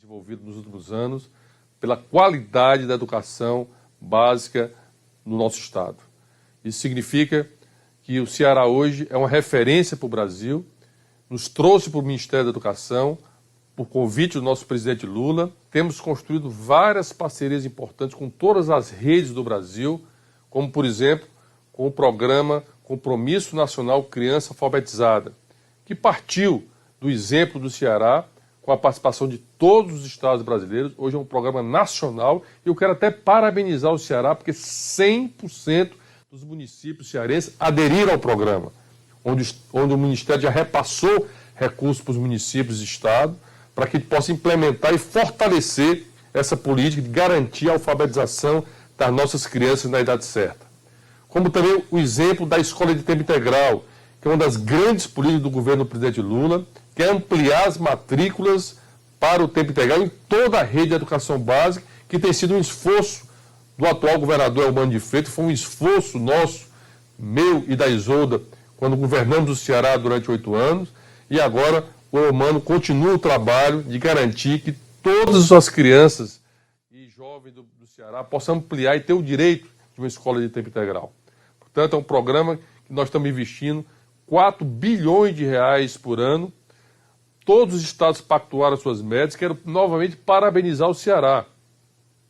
desenvolvido nos últimos anos, pela qualidade da educação básica no nosso estado. Isso significa que o Ceará hoje é uma referência para o Brasil, nos trouxe para o Ministério da Educação, por convite do nosso presidente Lula. Temos construído várias parcerias importantes com todas as redes do Brasil, como, por exemplo, com o programa Compromisso Nacional Criança Alfabetizada, que partiu do exemplo do Ceará, com a participação de todos os estados brasileiros. Hoje é um programa nacional e eu quero até parabenizar o Ceará, porque 100% dos municípios cearenses aderiram ao programa, onde o Ministério já repassou recursos para os municípios e estado, para que possa implementar e fortalecer essa política de garantir a alfabetização das nossas crianças na idade certa. Como também o exemplo da escola de tempo integral, que é uma das grandes políticas do governo do presidente Lula, que é ampliar as matrículas para o tempo integral em toda a rede de educação básica, que tem sido um esforço do atual governador Eumano de Freitas, foi um esforço nosso, meu e da Isolda, quando governamos o Ceará durante 8 anos, e agora o Eumano continua o trabalho de garantir que todas as crianças e jovens do Ceará possam ampliar e ter o direito de uma escola de tempo integral. Portanto, é um programa que nós estamos investindo 4 bilhões de reais por ano. Todos os estados pactuaram as suas metas. Quero novamente parabenizar o Ceará,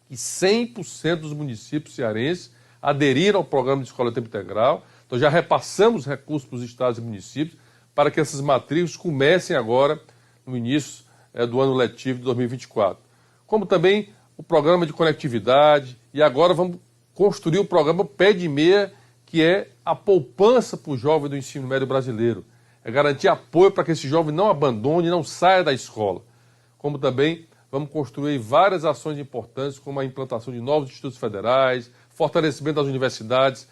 que 100% dos municípios cearenses aderiram ao programa de escola de tempo integral. Então já repassamos recursos para os estados e municípios para que essas matrículas comecem agora no início do ano letivo de 2024. Como também o programa de conectividade, e agora vamos construir o programa Pé de Meia, que é a poupança para o jovem do ensino médio brasileiro. É garantir apoio para que esse jovem não abandone, não saia da escola. Como também vamos construir várias ações importantes, como a implantação de novos institutos federais, fortalecimento das universidades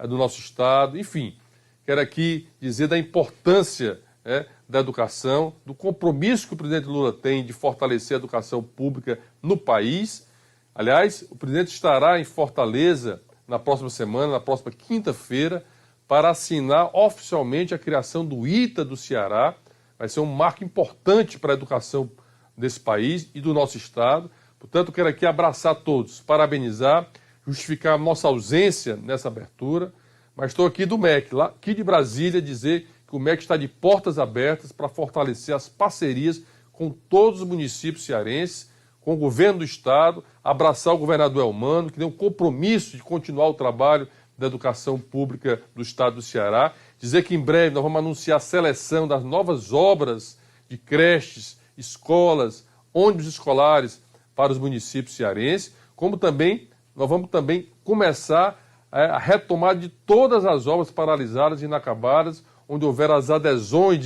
do nosso estado, enfim. Quero aqui dizer da importância da educação, do compromisso que o presidente Lula tem de fortalecer a educação pública no país. Aliás, o presidente estará em Fortaleza na próxima semana, na próxima quinta-feira, para assinar oficialmente a criação do ITA do Ceará. Vai ser um marco importante para a educação desse país e do nosso estado. Portanto, quero aqui abraçar todos, parabenizar, justificar a nossa ausência nessa abertura, mas estou aqui do MEC, lá, aqui de Brasília, dizer que o MEC está de portas abertas para fortalecer as parcerias com todos os municípios cearenses, com o governo do estado, abraçar o governador Eumano, que tem um compromisso de continuar o trabalho da educação pública do estado do Ceará, dizer que em breve nós vamos anunciar a seleção das novas obras de creches, escolas, ônibus escolares para os municípios cearenses, como também nós vamos também começar a retomada de todas as obras paralisadas e inacabadas, onde houver as adesões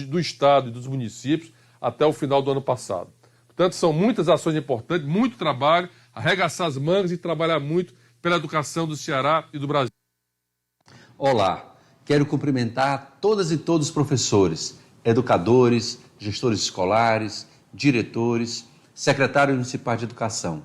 do estado e dos municípios até o final do ano passado. Portanto, são muitas ações importantes, muito trabalho, arregaçar as mangas e trabalhar muito pela educação do Ceará e do Brasil. Olá, quero cumprimentar todas e todos os professores, educadores, gestores escolares, diretores, secretários municipais de educação,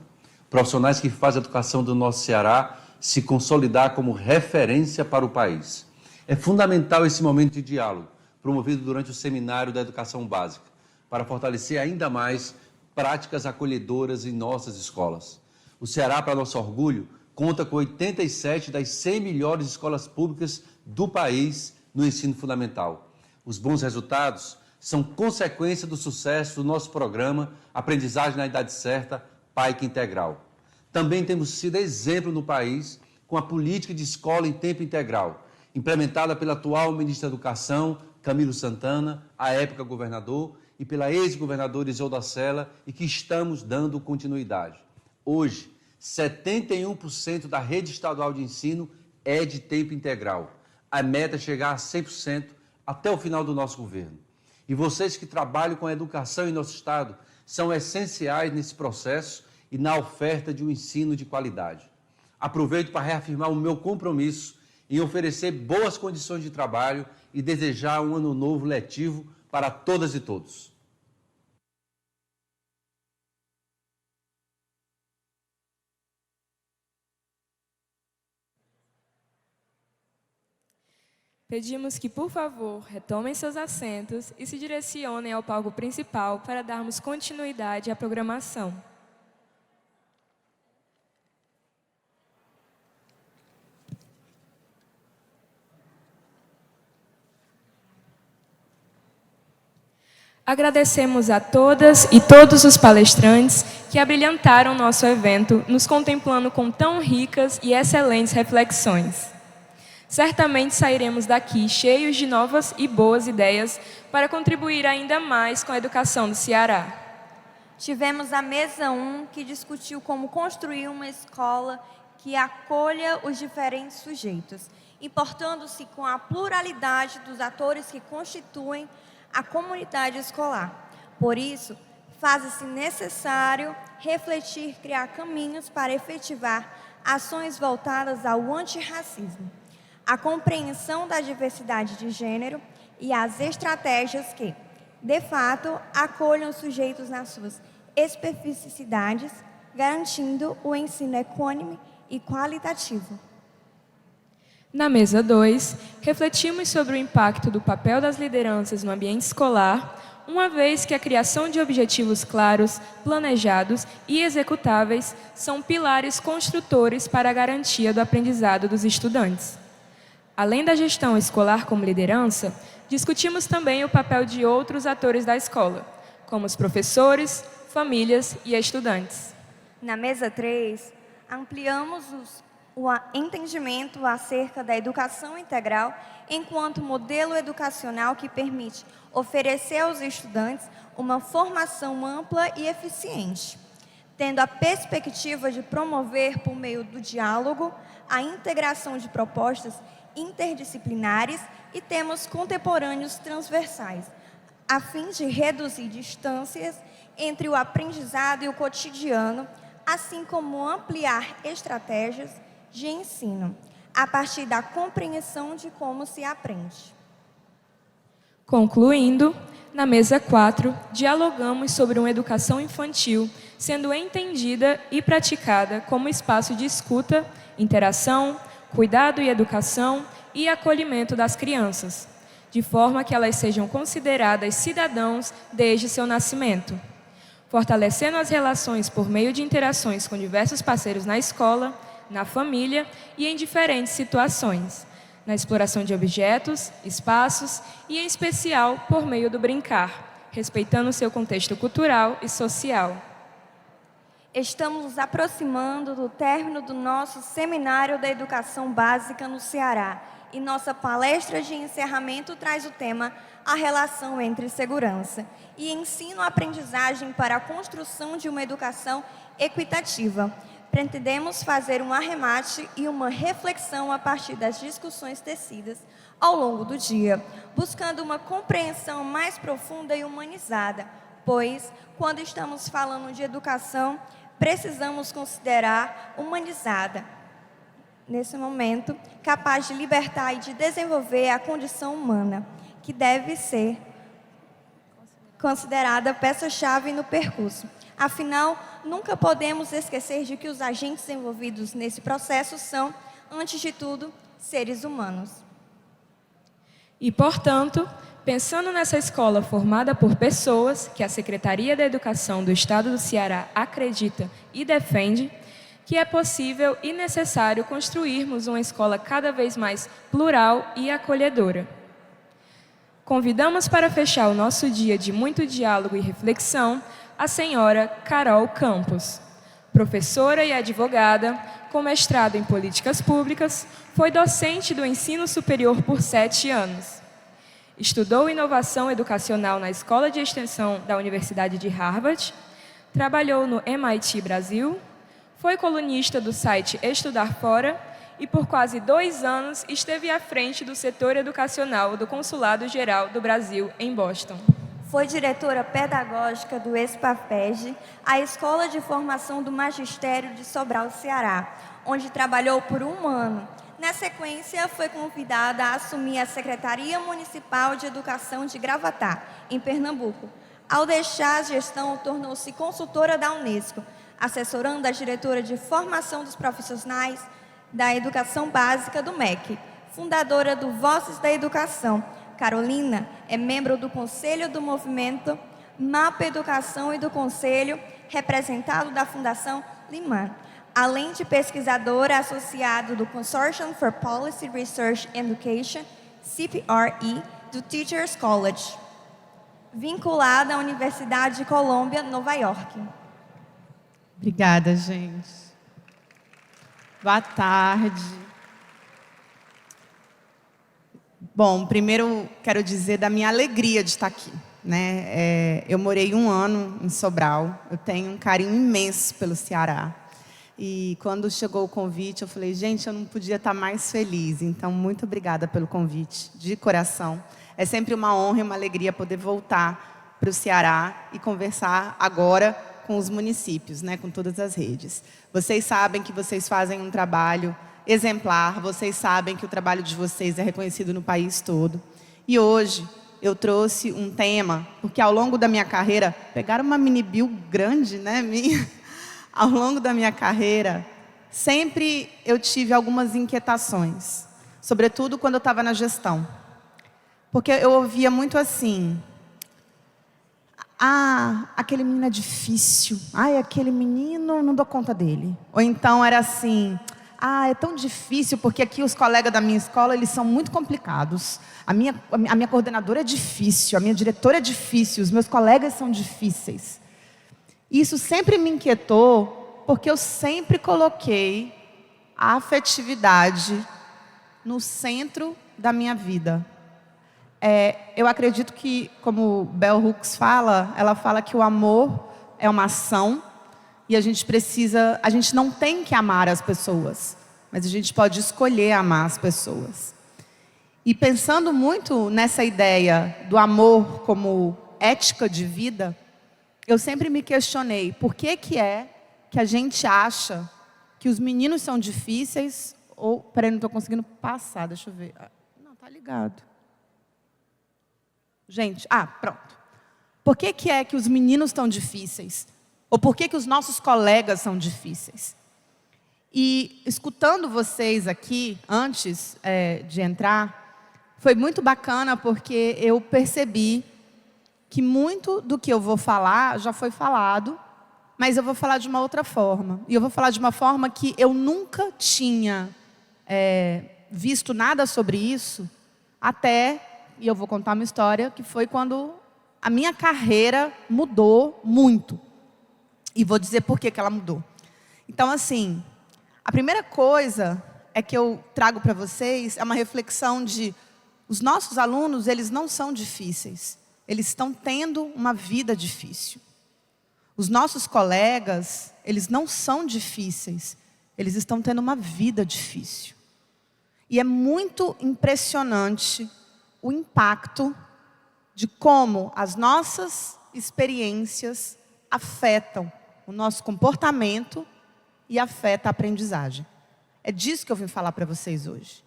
profissionais que fazem a educação do nosso Ceará se consolidar como referência para o país. É fundamental esse momento de diálogo, promovido durante o Seminário da Educação Básica, para fortalecer ainda mais práticas acolhedoras em nossas escolas. O Ceará, para nosso orgulho, conta com 87 das 100 melhores escolas públicas do país no ensino fundamental. Os bons resultados são consequência do sucesso do nosso programa Aprendizagem na Idade Certa, PAIC Integral. Também temos sido exemplo no país com a política de escola em tempo integral, implementada pela atual ministra da Educação, Camilo Santana, à época governador, e pela ex-governadora Isolda Sela, e que estamos dando continuidade. Hoje, 71% da rede estadual de ensino é de tempo integral. A meta é chegar a 100% até o final do nosso governo. E vocês que trabalham com a educação em nosso estado são essenciais nesse processo e na oferta de um ensino de qualidade. Aproveito para reafirmar o meu compromisso em oferecer boas condições de trabalho e desejar um ano novo letivo para todas e todos. Pedimos que, por favor, retomem seus assentos e se direcionem ao palco principal para darmos continuidade à programação. Agradecemos a todas e todos os palestrantes que abrilhantaram nosso evento, nos contemplando com tão ricas e excelentes reflexões. Certamente sairemos daqui cheios de novas e boas ideias para contribuir ainda mais com a educação do Ceará. Tivemos a mesa 1, que discutiu como construir uma escola que acolha os diferentes sujeitos, importando-se com a pluralidade dos atores que constituem a comunidade escolar. Por isso, faz-se necessário refletir, criar caminhos para efetivar ações voltadas ao antirracismo, a compreensão da diversidade de gênero e as estratégias que, de fato, acolham os sujeitos nas suas especificidades, garantindo o ensino equânime e qualitativo. Na mesa 2, refletimos sobre o impacto do papel das lideranças no ambiente escolar, uma vez que a criação de objetivos claros, planejados e executáveis são pilares construtores para a garantia do aprendizado dos estudantes. Além da gestão escolar como liderança, discutimos também o papel de outros atores da escola, como os professores, famílias e estudantes. Na mesa 3, ampliamos o entendimento acerca da educação integral enquanto modelo educacional que permite oferecer aos estudantes uma formação ampla e eficiente, tendo a perspectiva de promover, por meio do diálogo, a integração de propostas interdisciplinares e temas contemporâneos transversais, a fim de reduzir distâncias entre o aprendizado e o cotidiano, assim como ampliar estratégias de ensino, a partir da compreensão de como se aprende. Concluindo, na mesa 4, dialogamos sobre uma educação infantil sendo entendida e praticada como espaço de escuta, interação, cuidado e educação e acolhimento das crianças, de forma que elas sejam consideradas cidadãos desde seu nascimento, fortalecendo as relações por meio de interações com diversos parceiros na escola, na família e em diferentes situações, na exploração de objetos, espaços e, em especial, por meio do brincar, respeitando seu contexto cultural e social. Estamos nos aproximando do término do nosso Seminário da Educação Básica no Ceará e nossa palestra de encerramento traz o tema A Relação entre Segurança e Ensino-Aprendizagem para a Construção de uma Educação Equitativa. Pretendemos fazer um arremate e uma reflexão a partir das discussões tecidas ao longo do dia, buscando uma compreensão mais profunda e humanizada, pois, quando estamos falando de educação, precisamos considerar humanizada, nesse momento, capaz de libertar e de desenvolver a condição humana, que deve ser considerada peça-chave no percurso. Afinal, nunca podemos esquecer de que os agentes envolvidos nesse processo são, antes de tudo, seres humanos. E, portanto, pensando nessa escola formada por pessoas que a Secretaria da Educação do Estado do Ceará acredita e defende, que é possível e necessário construirmos uma escola cada vez mais plural e acolhedora. Convidamos para fechar o nosso dia de muito diálogo e reflexão a senhora Carol Campos. Professora e advogada, com mestrado em Políticas Públicas, foi docente do ensino superior por 7 anos. Estudou inovação educacional na Escola de Extensão da Universidade de Harvard, trabalhou no MIT Brasil, foi colunista do site Estudar Fora e por quase 2 anos esteve à frente do setor educacional do Consulado Geral do Brasil em Boston. Foi diretora pedagógica do ESPAPEG, a Escola de Formação do Magistério de Sobral, Ceará, onde trabalhou por 1 ano. Na sequência, foi convidada a assumir a Secretaria Municipal de Educação de Gravatá, em Pernambuco. Ao deixar a gestão, tornou-se consultora da Unesco, assessorando a diretora de Formação dos Profissionais da Educação Básica do MEC. fundadora do Vozes da Educação. Carolina é membro do Conselho do Movimento Mapa Educação e do Conselho representado da Fundação Liman, além de pesquisadora associada do Consortium for Policy Research and Education, CPRE, do Teachers College, vinculada à Universidade de Colômbia, Nova York. Obrigada, gente. Boa tarde. Bom, primeiro quero dizer da minha alegria de estar aqui, né? Eu morei 1 ano em Sobral, eu tenho um carinho imenso pelo Ceará. E quando chegou o convite, eu falei, gente, eu não podia estar mais feliz. Então, muito obrigada pelo convite, de coração. É sempre uma honra e uma alegria poder voltar para o Ceará e conversar agora com os municípios, né, com todas as redes. Vocês sabem que vocês fazem um trabalho exemplar, vocês sabem que o trabalho de vocês é reconhecido no país todo. E hoje eu trouxe um tema, porque ao longo da minha carreira, pegaram uma mini bio grande, né, minha? Ao longo da minha carreira, sempre eu tive algumas inquietações, sobretudo quando eu estava na gestão. Porque eu ouvia muito assim, aquele menino é difícil, aquele menino não dou conta dele. Ou então era assim, é tão difícil porque aqui os colegas da minha escola, eles são muito complicados. A minha coordenadora é difícil, a minha diretora é difícil, os meus colegas são difíceis. Isso sempre me inquietou, porque eu sempre coloquei a afetividade no centro da minha vida. Eu acredito que, como Bell Hooks fala, ela fala que o amor é uma ação e a gente não tem que amar as pessoas, mas a gente pode escolher amar as pessoas. E pensando muito nessa ideia do amor como ética de vida, eu sempre me questionei, por que a gente acha que os meninos são difíceis, peraí, não estou conseguindo passar, deixa eu ver. Não, tá ligado. Gente, pronto. Por que os meninos estão difíceis? Ou por que os nossos colegas são difíceis? E escutando vocês aqui, antes de entrar, foi muito bacana porque eu percebi que muito do que eu vou falar já foi falado, mas eu vou falar de uma outra forma. E eu vou falar de uma forma que eu nunca tinha visto nada sobre isso, e eu vou contar uma história, que foi quando a minha carreira mudou muito. E vou dizer por que ela mudou. Então, assim, a primeira coisa que eu trago para vocês é uma reflexão de os nossos alunos, eles não são difíceis. Eles estão tendo uma vida difícil. Os nossos colegas, eles não são difíceis. Eles estão tendo uma vida difícil. E é muito impressionante o impacto de como as nossas experiências afetam o nosso comportamento e afetam a aprendizagem. É disso que eu vim falar para vocês hoje.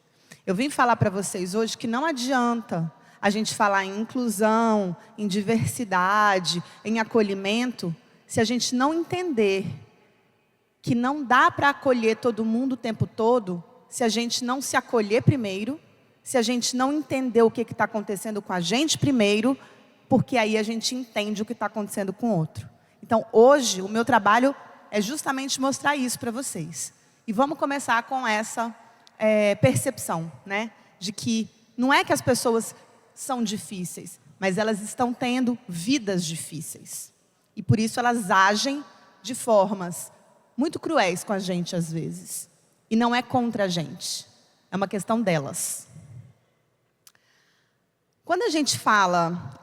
Eu vim falar para vocês hoje que não adianta a gente falar em inclusão, em diversidade, em acolhimento, se a gente não entender que não dá para acolher todo mundo o tempo todo, se a gente não se acolher primeiro, se a gente não entender o que está acontecendo com a gente primeiro, porque aí a gente entende o que está acontecendo com o outro. Então, hoje, o meu trabalho é justamente mostrar isso para vocês. E vamos começar com essa percepção, né? De que não é que as pessoas são difíceis, mas elas estão tendo vidas difíceis. E por isso elas agem de formas muito cruéis com a gente às vezes. E não é contra a gente, é uma questão delas. Quando a gente fala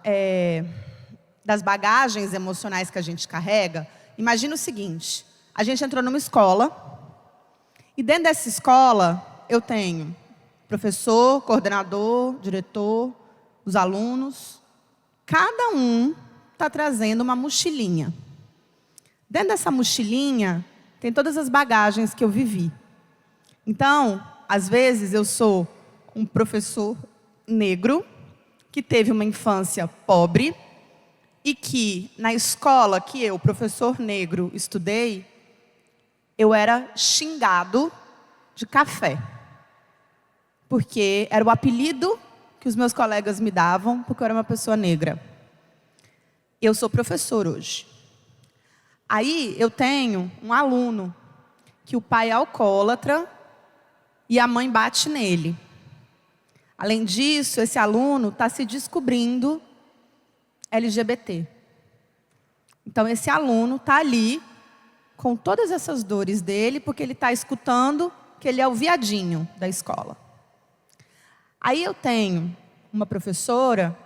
das bagagens emocionais que a gente carrega, imagina o seguinte, a gente entrou numa escola, e dentro dessa escola eu tenho professor, coordenador, diretor, os alunos, cada um está trazendo uma mochilinha. Dentro dessa mochilinha tem todas as bagagens que eu vivi. Então, às vezes eu sou um professor negro, que teve uma infância pobre, e que na escola que eu, professor negro, estudei, eu era xingado de café. porque era o apelido que os meus colegas me davam, porque eu era uma pessoa negra. Eu sou professor hoje. Aí eu tenho um aluno que o pai é alcoólatra e a mãe bate nele. Além disso, esse aluno está se descobrindo LGBT. Então, esse aluno está ali com todas essas dores dele, porque ele está escutando que ele é o viadinho da escola. Aí eu tenho uma professora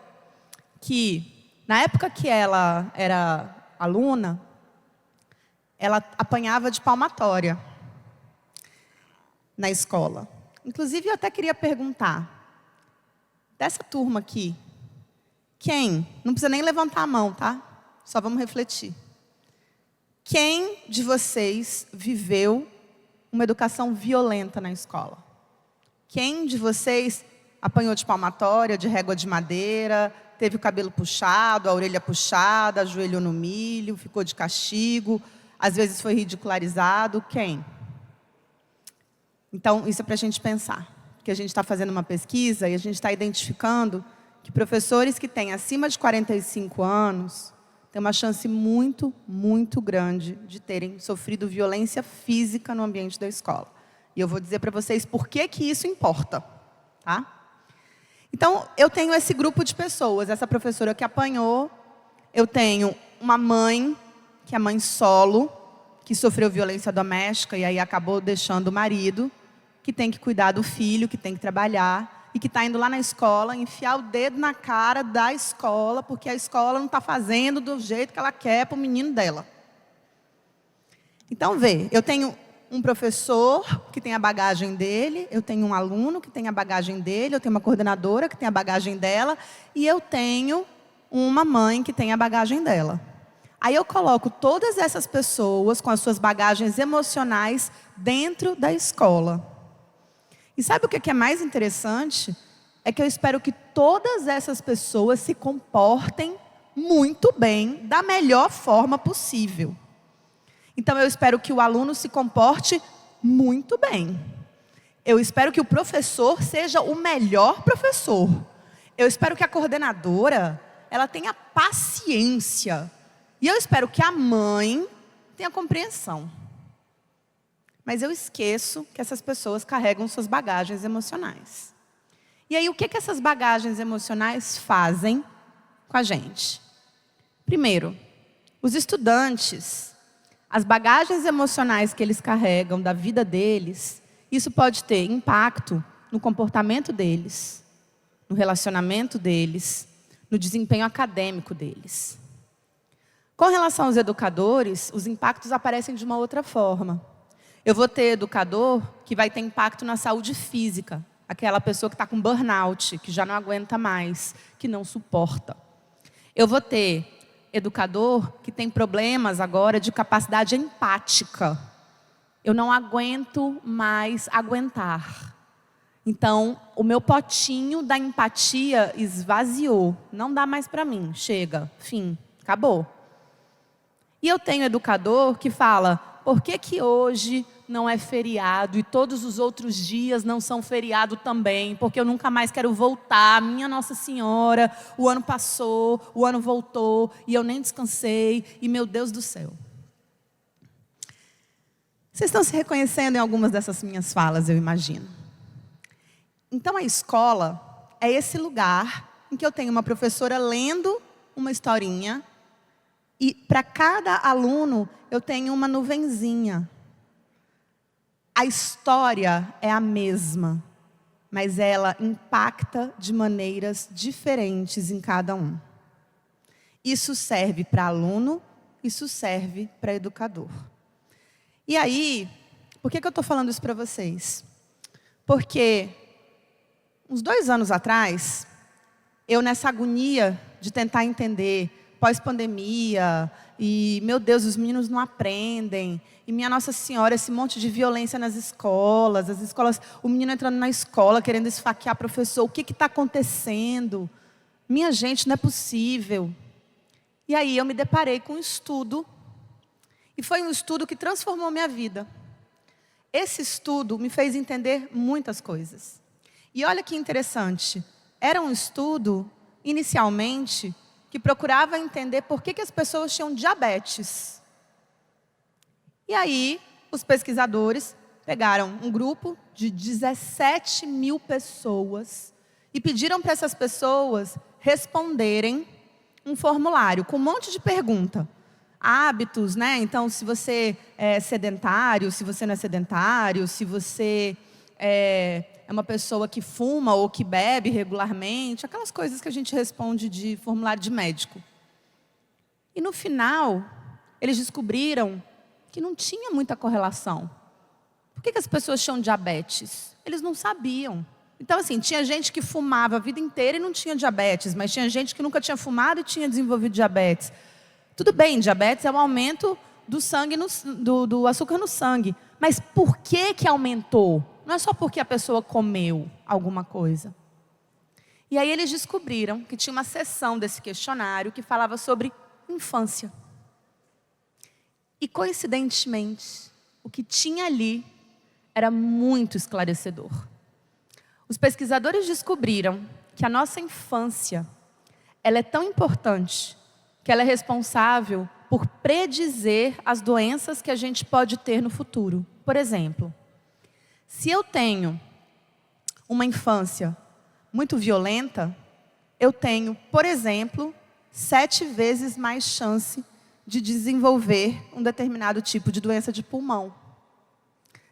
que, na época que ela era aluna, ela apanhava de palmatória na escola. Inclusive, eu até queria perguntar, dessa turma aqui, quem, não precisa nem levantar a mão, tá? Só vamos refletir. Quem de vocês viveu uma educação violenta na escola? Quem de vocês apanhou de palmatória, de régua de madeira, teve o cabelo puxado, a orelha puxada, ajoelhou no milho, ficou de castigo, às vezes foi ridicularizado? Quem? Então, isso é para a gente pensar. Porque a gente está fazendo uma pesquisa e a gente está identificando que professores que têm acima de 45 anos têm uma chance muito, muito grande de terem sofrido violência física no ambiente da escola. E eu vou dizer para vocês por que isso importa. Tá? Então, eu tenho esse grupo de pessoas, essa professora que apanhou, eu tenho uma mãe, que é mãe solo, que sofreu violência doméstica e aí acabou deixando o marido, que tem que cuidar do filho, que tem que trabalhar, e que está indo lá na escola, enfiar o dedo na cara da escola, porque a escola não está fazendo do jeito que ela quer para o menino dela. Então, vê, eu tenho um professor que tem a bagagem dele, eu tenho um aluno que tem a bagagem dele, eu tenho uma coordenadora que tem a bagagem dela, e eu tenho uma mãe que tem a bagagem dela. Aí eu coloco todas essas pessoas com as suas bagagens emocionais dentro da escola. E sabe o que é mais interessante? É que eu espero que todas essas pessoas se comportem muito bem, da melhor forma possível. Então, eu espero que o aluno se comporte muito bem. Eu espero que o professor seja o melhor professor. Eu espero que a coordenadora, ela tenha paciência. E eu espero que a mãe tenha compreensão. Mas eu esqueço que essas pessoas carregam suas bagagens emocionais. E aí, o que essas bagagens emocionais fazem com a gente? Primeiro, os estudantes, as bagagens emocionais que eles carregam da vida deles, isso pode ter impacto no comportamento deles, no relacionamento deles, no desempenho acadêmico deles. Com relação aos educadores, os impactos aparecem de uma outra forma. Eu vou ter educador que vai ter impacto na saúde física. Aquela pessoa que está com burnout, que já não aguenta mais, que não suporta. Eu vou ter educador que tem problemas agora de capacidade empática. Eu não aguento mais aguentar. Então, o meu potinho da empatia esvaziou. Não dá mais para mim. Chega, fim, acabou. E eu tenho educador que fala, por que hoje não é feriado e todos os outros dias não são feriado também? Porque eu nunca mais quero voltar. Minha Nossa Senhora, o ano passou, o ano voltou e eu nem descansei. E meu Deus do céu. Vocês estão se reconhecendo em algumas dessas minhas falas, eu imagino. Então a escola é esse lugar em que eu tenho uma professora lendo uma historinha e para cada aluno eu tenho uma nuvenzinha. A história é a mesma, mas ela impacta de maneiras diferentes em cada um. Isso serve para aluno, isso serve para educador. E aí, por que eu estou falando isso para vocês? Porque uns 2 anos atrás, eu nessa agonia de tentar entender pós-pandemia, e, meu Deus, os meninos não aprendem, e minha Nossa Senhora, esse monte de violência nas escolas, as escolas, o menino entrando na escola, querendo esfaquear professor, o que está acontecendo? Minha gente, não é possível. E aí eu me deparei com um estudo, e foi um estudo que transformou minha vida. Esse estudo me fez entender muitas coisas. E olha que interessante, era um estudo, inicialmente, que procurava entender por que as pessoas tinham diabetes. E aí, os pesquisadores pegaram um grupo de 17 mil pessoas e pediram para essas pessoas responderem um formulário com um monte de pergunta. Hábitos, né? Então, se você é sedentário, se você não é sedentário, se você é uma pessoa que fuma ou que bebe regularmente, aquelas coisas que a gente responde de formulário de médico. E no final, eles descobriram que não tinha muita correlação. Por que as pessoas tinham diabetes? Eles não sabiam. Então, assim, tinha gente que fumava a vida inteira e não tinha diabetes, mas tinha gente que nunca tinha fumado e tinha desenvolvido diabetes. Tudo bem, diabetes é o aumento do sangue do açúcar no sangue. Mas por que aumentou? Não é só porque a pessoa comeu alguma coisa. E aí eles descobriram que tinha uma seção desse questionário que falava sobre infância. E, coincidentemente, o que tinha ali era muito esclarecedor. Os pesquisadores descobriram que a nossa infância, ela é tão importante que ela é responsável por predizer as doenças que a gente pode ter no futuro. Por exemplo, se eu tenho uma infância muito violenta, eu tenho, por exemplo, 7 vezes mais chance de desenvolver um determinado tipo de doença de pulmão.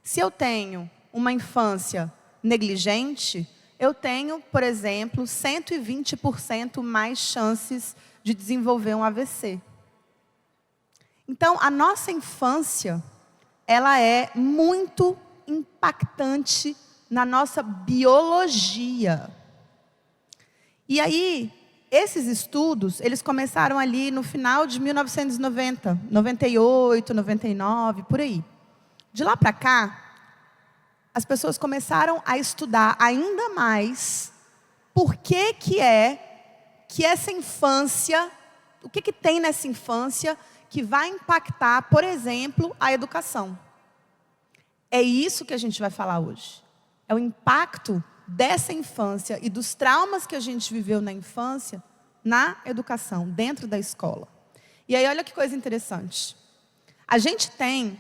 Se eu tenho uma infância negligente, eu tenho, por exemplo, 120% mais chances de desenvolver um AVC. Então, a nossa infância, ela é muito impactante na nossa biologia. E aí, esses estudos, eles começaram ali no final de 1990, 98, 99, por aí. De lá para cá, as pessoas começaram a estudar ainda mais por que essa infância, o que tem nessa infância que vai impactar, por exemplo, a educação. É isso que a gente vai falar hoje. É o impacto dessa infância e dos traumas que a gente viveu na infância, na educação, dentro da escola. E aí, olha que coisa interessante. A gente tem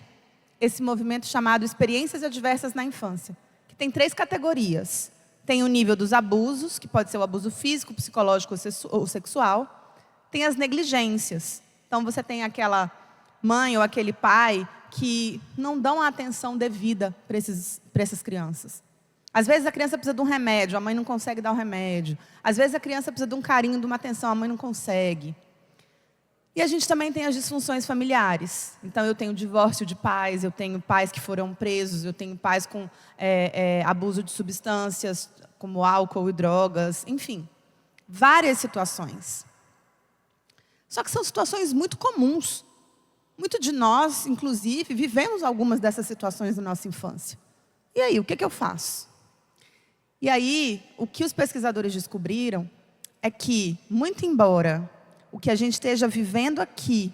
esse movimento chamado Experiências Adversas na Infância, que tem 3 categorias. Tem o nível dos abusos, que pode ser o abuso físico, psicológico ou sexual. Tem as negligências. Então, você tem aquela mãe ou aquele pai que não dão a atenção devida para essas crianças. Às vezes a criança precisa de um remédio, a mãe não consegue dar o remédio. Às vezes a criança precisa de um carinho, de uma atenção, a mãe não consegue. E a gente também tem as disfunções familiares. Então, eu tenho divórcio de pais, eu tenho pais que foram presos, eu tenho pais com abuso de substâncias, como álcool e drogas, enfim. Várias situações. Só que são situações muito comuns. Muito de nós, inclusive, vivemos algumas dessas situações na nossa infância. E aí, o que eu faço? E aí, o que os pesquisadores descobriram é que, muito embora o que a gente esteja vivendo aqui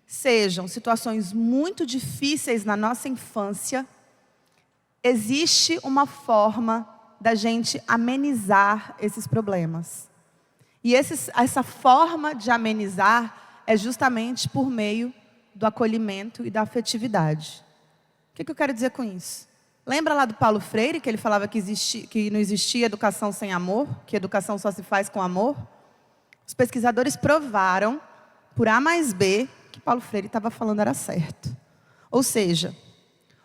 sejam situações muito difíceis na nossa infância, existe uma forma da gente amenizar esses problemas. E essa forma de amenizar é justamente por meio do acolhimento e da afetividade. O que eu quero dizer com isso? Lembra lá do Paulo Freire, que ele falava que não existia educação sem amor, que educação só se faz com amor? Os pesquisadores provaram, por A mais B, que Paulo Freire estava falando era certo. Ou seja,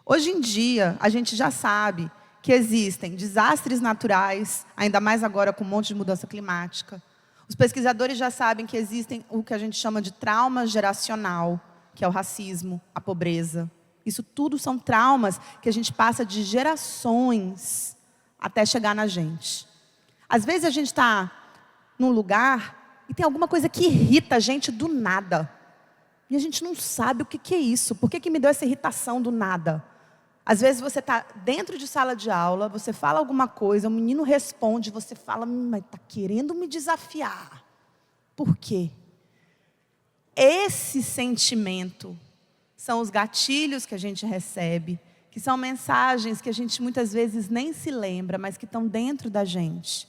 hoje em dia, a gente já sabe que existem desastres naturais, ainda mais agora com um monte de mudança climática. Os pesquisadores já sabem que existem o que a gente chama de trauma geracional, que é o racismo, a pobreza. Isso tudo são traumas que a gente passa de gerações até chegar na gente. Às vezes a gente está num lugar e tem alguma coisa que irrita a gente do nada. E a gente não sabe o que é isso. Por que me deu essa irritação do nada? Às vezes você está dentro de sala de aula, você fala alguma coisa, o menino responde, você fala, mas está querendo me desafiar. Por quê? Esse sentimento são os gatilhos que a gente recebe, que são mensagens que a gente muitas vezes nem se lembra, mas que estão dentro da gente.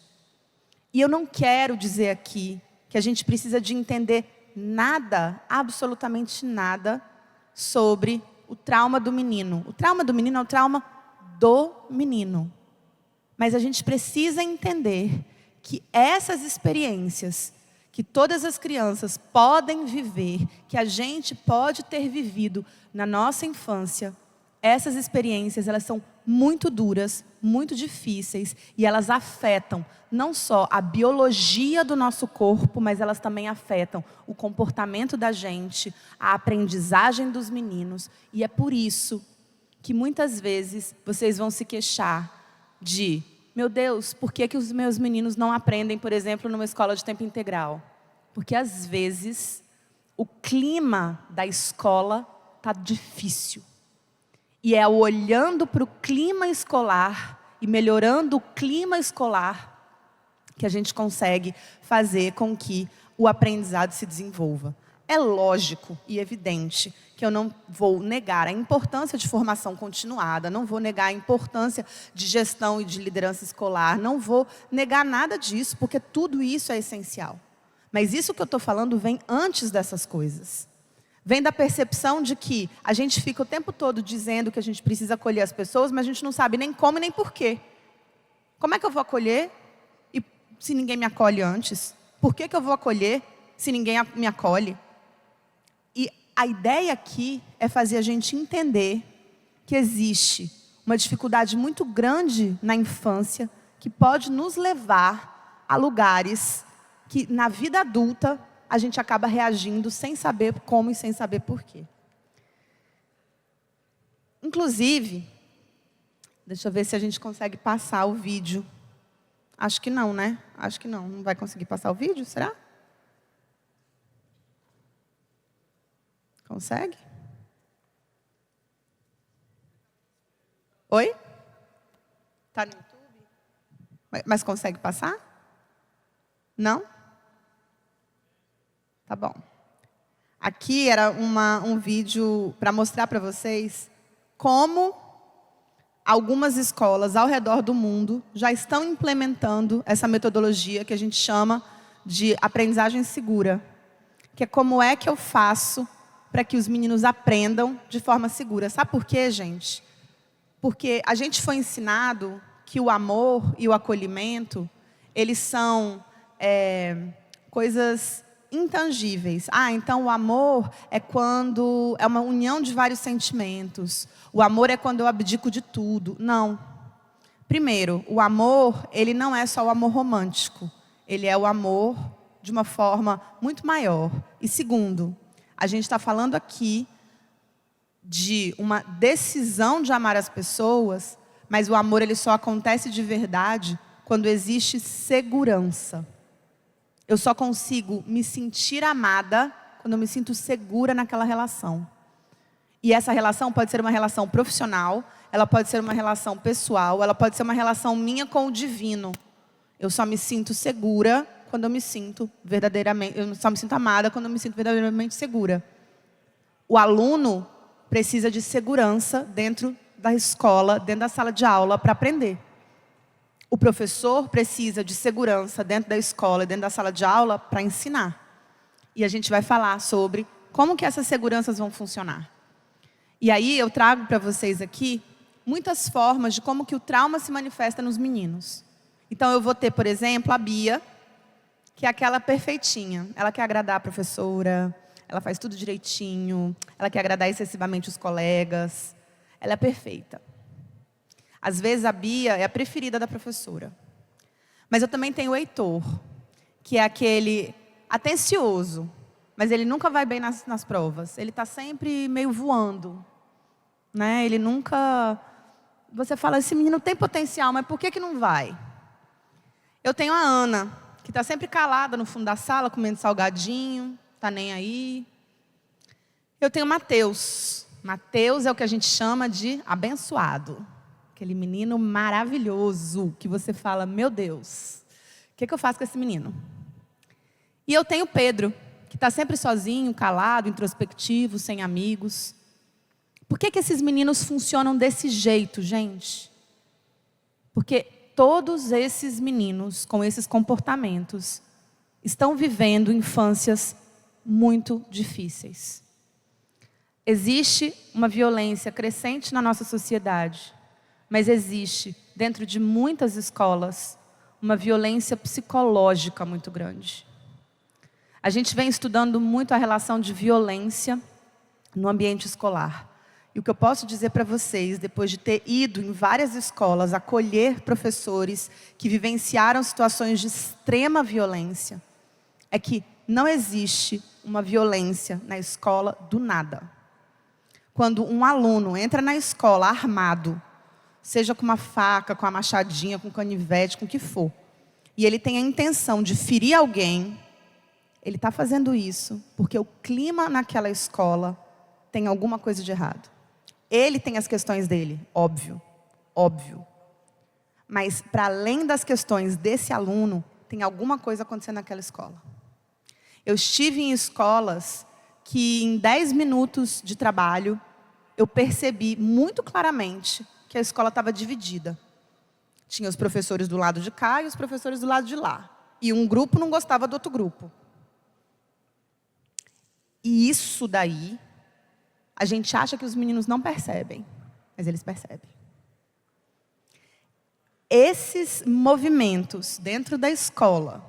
E eu não quero dizer aqui que a gente precisa de entender nada, absolutamente nada, sobre o trauma do menino. O trauma do menino é o trauma do menino. Mas a gente precisa entender que essas experiências que todas as crianças podem viver, que a gente pode ter vivido na nossa infância, essas experiências, elas são muito duras, muito difíceis, e elas afetam não só a biologia do nosso corpo, mas elas também afetam o comportamento da gente, a aprendizagem dos meninos. E é por isso que muitas vezes vocês vão se queixar de: meu Deus, por que os meus meninos não aprendem, por exemplo, numa escola de tempo integral? Porque às vezes o clima da escola está difícil. E é olhando para o clima escolar e melhorando o clima escolar que a gente consegue fazer com que o aprendizado se desenvolva. É lógico e evidente que eu não vou negar a importância de formação continuada, não vou negar a importância de gestão e de liderança escolar, não vou negar nada disso, porque tudo isso é essencial. Mas isso que eu estou falando vem antes dessas coisas. Vem da percepção de que a gente fica o tempo todo dizendo que a gente precisa acolher as pessoas, mas a gente não sabe nem como nem porquê. Como é que eu vou acolher se ninguém me acolhe antes? Por que eu vou acolher se ninguém me acolhe? E a ideia aqui é fazer a gente entender que existe uma dificuldade muito grande na infância que pode nos levar a lugares que na vida adulta a gente acaba reagindo sem saber como e sem saber porquê. Inclusive, deixa eu ver se a gente consegue passar o vídeo. Acho que não, né? Acho que não. Não vai conseguir passar o vídeo, será? Consegue? Oi? Está no YouTube? Mas consegue passar? Não? Tá bom. Aqui era um vídeo para mostrar para vocês como algumas escolas ao redor do mundo já estão implementando essa metodologia que a gente chama de aprendizagem segura. Que é como é que eu faço para que os meninos aprendam de forma segura. Sabe por quê, gente? Porque a gente foi ensinado que o amor e o acolhimento, eles são coisas intangíveis. Então o amor é quando é uma união de vários sentimentos. O amor é quando eu abdico de tudo. Não. Primeiro, o amor, ele não é só o amor romântico. Ele é o amor de uma forma muito maior. E segundo, a gente está falando aqui de uma decisão de amar as pessoas, mas o amor ele só acontece de verdade quando existe segurança. Eu só consigo me sentir amada quando eu me sinto segura naquela relação. E essa relação pode ser uma relação profissional, ela pode ser uma relação pessoal, ela pode ser uma relação minha com o divino. Eu só me sinto segura quando eu me sinto verdadeiramente, eu só me sinto amada quando eu me sinto verdadeiramente segura. O aluno precisa de segurança dentro da escola, dentro da sala de aula para aprender. O professor precisa de segurança dentro da escola, dentro da sala de aula, para ensinar. E a gente vai falar sobre como que essas seguranças vão funcionar. E aí eu trago para vocês aqui muitas formas de como que o trauma se manifesta nos meninos. Então eu vou ter, por exemplo, a Bia, que é aquela perfeitinha. Ela quer agradar a professora, ela faz tudo direitinho, ela quer agradar excessivamente os colegas. Ela é perfeita. Às vezes a Bia é a preferida da professora. Mas eu também tenho o Heitor, que é aquele atencioso, mas ele nunca vai bem nas provas. Ele está sempre meio voando. Né? Ele nunca... Você fala, esse menino tem potencial, mas por que não vai? Eu tenho a Ana, que está sempre calada no fundo da sala, comendo salgadinho, está nem aí. Eu tenho o Mateus. Mateus é o que a gente chama de abençoado. Aquele menino maravilhoso, que você fala, meu Deus, o que eu faço com esse menino? E eu tenho o Pedro, que está sempre sozinho, calado, introspectivo, sem amigos. Por que esses meninos funcionam desse jeito, gente? Porque todos esses meninos com esses comportamentos estão vivendo infâncias muito difíceis. Existe uma violência crescente na nossa sociedade, mas existe, dentro de muitas escolas, uma violência psicológica muito grande. A gente vem estudando muito a relação de violência no ambiente escolar. E o que eu posso dizer para vocês, depois de ter ido em várias escolas, acolher professores que vivenciaram situações de extrema violência, é que não existe uma violência na escola do nada. Quando um aluno entra na escola armado, seja com uma faca, com uma machadinha, com canivete, com o que for, e ele tem a intenção de ferir alguém, ele está fazendo isso porque o clima naquela escola tem alguma coisa de errado. Ele tem as questões dele, óbvio, óbvio. Mas, para além das questões desse aluno, tem alguma coisa acontecendo naquela escola. Eu estive em escolas que em 10 minutos de trabalho, eu percebi muito claramente que a escola estava dividida. Tinha os professores do lado de cá e os professores do lado de lá. E um grupo não gostava do outro grupo. E isso daí, a gente acha que os meninos não percebem, mas eles percebem. Esses movimentos dentro da escola,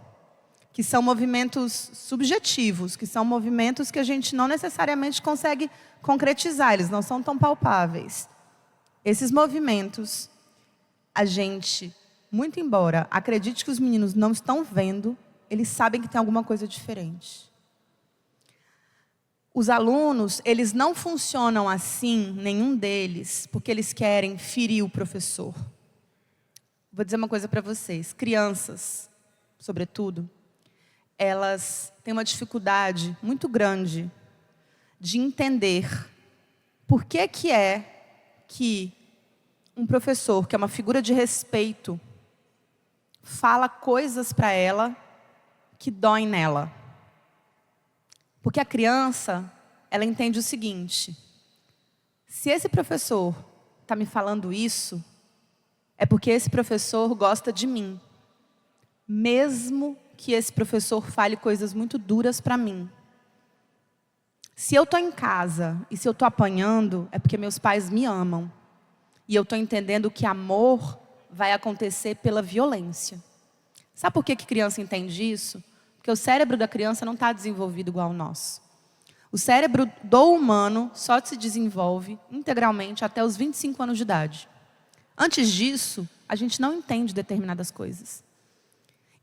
que são movimentos subjetivos, que são movimentos que a gente não necessariamente consegue concretizar, eles não são tão palpáveis. Esses movimentos, a gente, muito embora acredite que os meninos não estão vendo, eles sabem que tem alguma coisa diferente. Os alunos, eles não funcionam assim, nenhum deles, porque eles querem ferir o professor. Vou dizer uma coisa para vocês. Crianças, sobretudo, elas têm uma dificuldade muito grande de entender por que é que um professor, que é uma figura de respeito, fala coisas para ela que doem nela. Porque a criança, ela entende o seguinte: se esse professor está me falando isso, é porque esse professor gosta de mim. Mesmo que esse professor fale coisas muito duras para mim. Se eu estou em casa e se eu estou apanhando, é porque meus pais me amam. E eu estou entendendo que amor vai acontecer pela violência. Sabe por que criança entende isso? Porque o cérebro da criança não está desenvolvido igual ao nosso. O cérebro do humano só se desenvolve integralmente até os 25 anos de idade. Antes disso, a gente não entende determinadas coisas.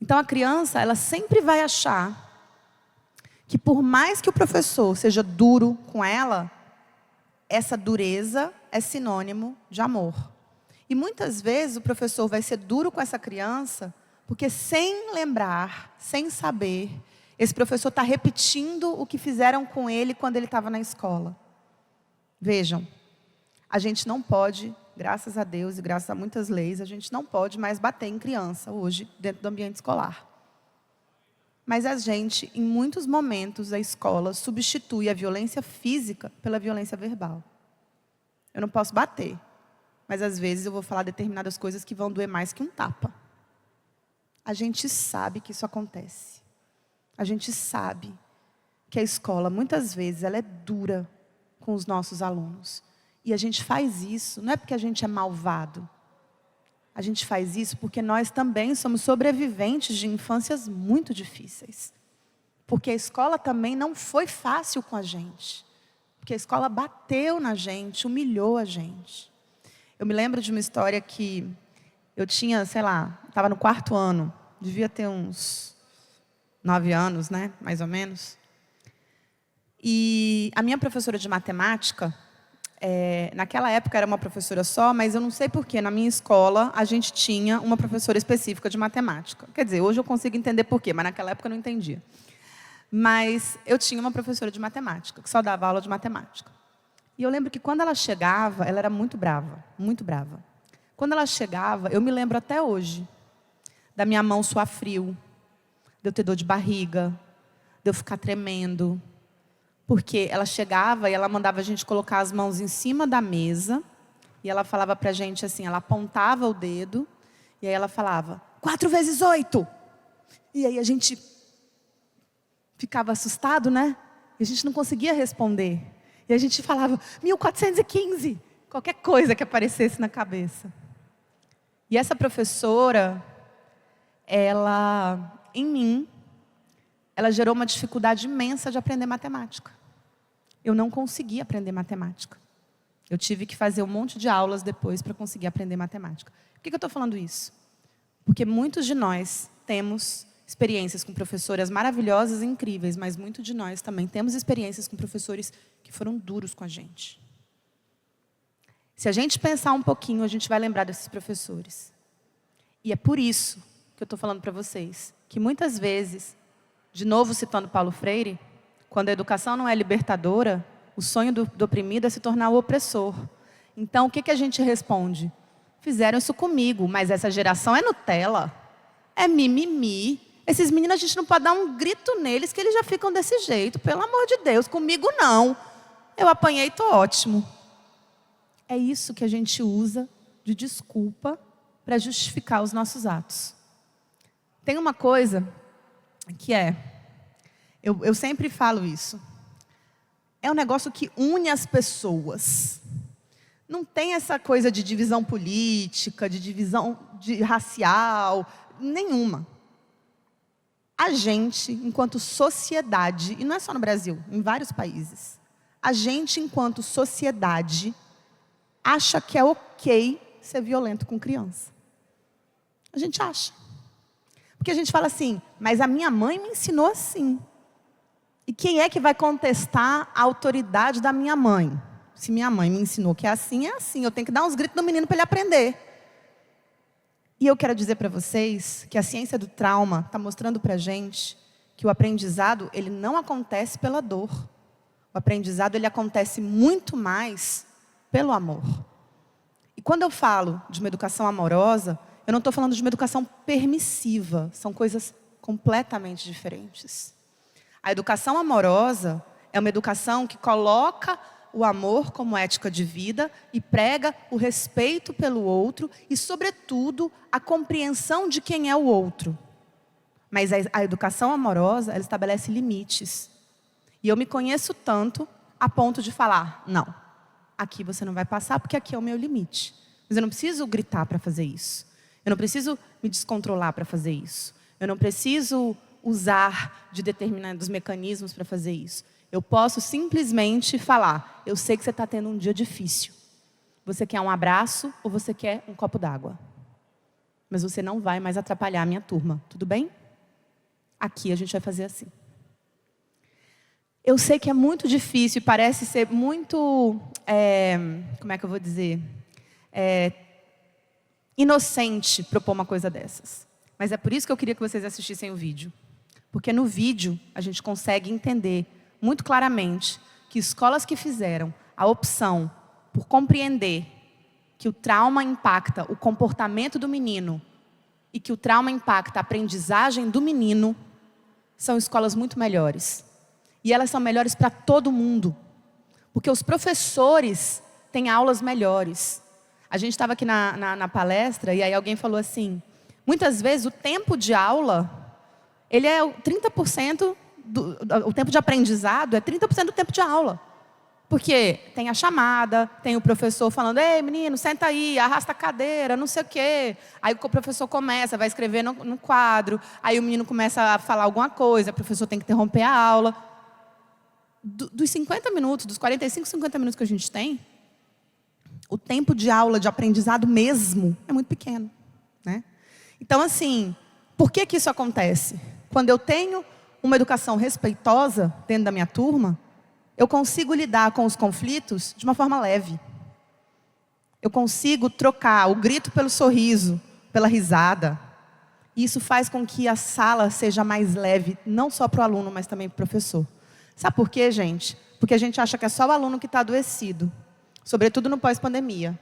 Então a criança, ela sempre vai achar que por mais que o professor seja duro com ela, essa dureza é sinônimo de amor. E muitas vezes o professor vai ser duro com essa criança porque sem lembrar, sem saber, esse professor está repetindo o que fizeram com ele quando ele estava na escola. Vejam, a gente não pode, graças a Deus e graças a muitas leis, a gente não pode mais bater em criança hoje dentro do ambiente escolar. Mas a gente, em muitos momentos, a escola substitui a violência física pela violência verbal. Eu não posso bater, mas às vezes eu vou falar determinadas coisas que vão doer mais que um tapa. A gente sabe que isso acontece. A gente sabe que a escola, muitas vezes, ela é dura com os nossos alunos. E a gente faz isso, não é porque a gente é malvado. A gente faz isso porque nós também somos sobreviventes de infâncias muito difíceis. Porque a escola também não foi fácil com a gente. Porque a escola bateu na gente, humilhou a gente. Eu me lembro de uma história que eu tinha, sei lá, estava no 4º ano. Devia ter uns 9 anos, né? Mais ou menos. E a minha professora de matemática, naquela época era uma professora só, mas eu não sei porquê, na minha escola a gente tinha uma professora específica de matemática. Quer dizer, hoje eu consigo entender porquê, mas naquela época eu não entendia. Mas eu tinha uma professora de matemática, que só dava aula de matemática. E eu lembro que quando ela chegava, ela era muito brava, muito brava. Quando ela chegava, eu me lembro até hoje, da minha mão suar frio, de eu ter dor de barriga, de eu ficar tremendo. Porque ela chegava e ela mandava a gente colocar as mãos em cima da mesa e ela falava para a gente assim, ela apontava o dedo e aí ela falava, 4 vezes 8. E aí a gente ficava assustado, né? E a gente não conseguia responder. E a gente falava, 1415, qualquer coisa que aparecesse na cabeça. E essa professora, ela, em mim, ela gerou uma dificuldade imensa de aprender matemática. Eu não conseguia aprender matemática. Eu tive que fazer um monte de aulas depois para conseguir aprender matemática. Por que eu estou falando isso? Porque muitos de nós temos experiências com professoras maravilhosas e incríveis, mas muitos de nós também temos experiências com professores que foram duros com a gente. Se a gente pensar um pouquinho, a gente vai lembrar desses professores. E é por isso que eu estou falando para vocês, que muitas vezes, de novo citando Paulo Freire, quando a educação não é libertadora, o sonho do oprimido é se tornar o opressor. Então, o que a gente responde? Fizeram isso comigo, mas essa geração é Nutella, é mimimi. Esses meninos, a gente não pode dar um grito neles que eles já ficam desse jeito. Pelo amor de Deus, comigo não. Eu apanhei, estou ótimo. É isso que a gente usa de desculpa para justificar os nossos atos. Tem uma coisa que eu sempre falo isso. É um negócio que une as pessoas. Não tem essa coisa de divisão política, de divisão racial, nenhuma. A gente, enquanto sociedade, e não é só no Brasil, em vários países, a gente, enquanto sociedade, acha que é ok ser violento com criança. A gente acha. Porque a gente fala assim, mas a minha mãe me ensinou assim. E quem é que vai contestar a autoridade da minha mãe? Se minha mãe me ensinou que é assim, eu tenho que dar uns gritos no menino para ele aprender. E eu quero dizer para vocês que a ciência do trauma está mostrando para a gente que o aprendizado ele não acontece pela dor. O aprendizado ele acontece muito mais pelo amor. E quando eu falo de uma educação amorosa, eu não estou falando de uma educação permissiva. São coisas completamente diferentes. A educação amorosa é uma educação que coloca o amor como ética de vida e prega o respeito pelo outro e, sobretudo, a compreensão de quem é o outro. Mas a educação amorosa, ela estabelece limites. E eu me conheço tanto a ponto de falar, não, aqui você não vai passar porque aqui é o meu limite. Mas eu não preciso gritar para fazer isso. Eu não preciso me descontrolar para fazer isso. Eu não preciso usar de determinados mecanismos para fazer isso. Eu posso simplesmente falar, eu sei que você está tendo um dia difícil. Você quer um abraço ou você quer um copo d'água? Mas você não vai mais atrapalhar a minha turma, tudo bem? Aqui a gente vai fazer assim. Eu sei que é muito difícil e parece ser muito, como é que eu vou dizer? Inocente propor uma coisa dessas. Mas é por isso que eu queria que vocês assistissem o vídeo. Porque no vídeo a gente consegue entender muito claramente que escolas que fizeram a opção por compreender que o trauma impacta o comportamento do menino e que o trauma impacta a aprendizagem do menino, são escolas muito melhores. E elas são melhores para todo mundo. Porque os professores têm aulas melhores. A gente estava aqui na palestra e aí alguém falou assim, muitas vezes o tempo de aula, ele é 30%, o tempo de aprendizado é 30% do tempo de aula. Porque tem a chamada, tem o professor falando, ei menino, senta aí, arrasta a cadeira, não sei o quê. Aí o professor começa, vai escrever no quadro, aí o menino começa a falar alguma coisa, o professor tem que interromper a aula. Dos 50 minutos, dos 45, 50 minutos que a gente tem, o tempo de aula, de aprendizado mesmo, é muito pequeno, né? Então, assim, por que isso acontece? Quando eu tenho uma educação respeitosa dentro da minha turma, eu consigo lidar com os conflitos de uma forma leve. Eu consigo trocar o grito pelo sorriso, pela risada. E isso faz com que a sala seja mais leve, não só para o aluno, mas também para o professor. Sabe por quê, gente? Porque a gente acha que é só o aluno que está adoecido. Sobretudo no pós-pandemia.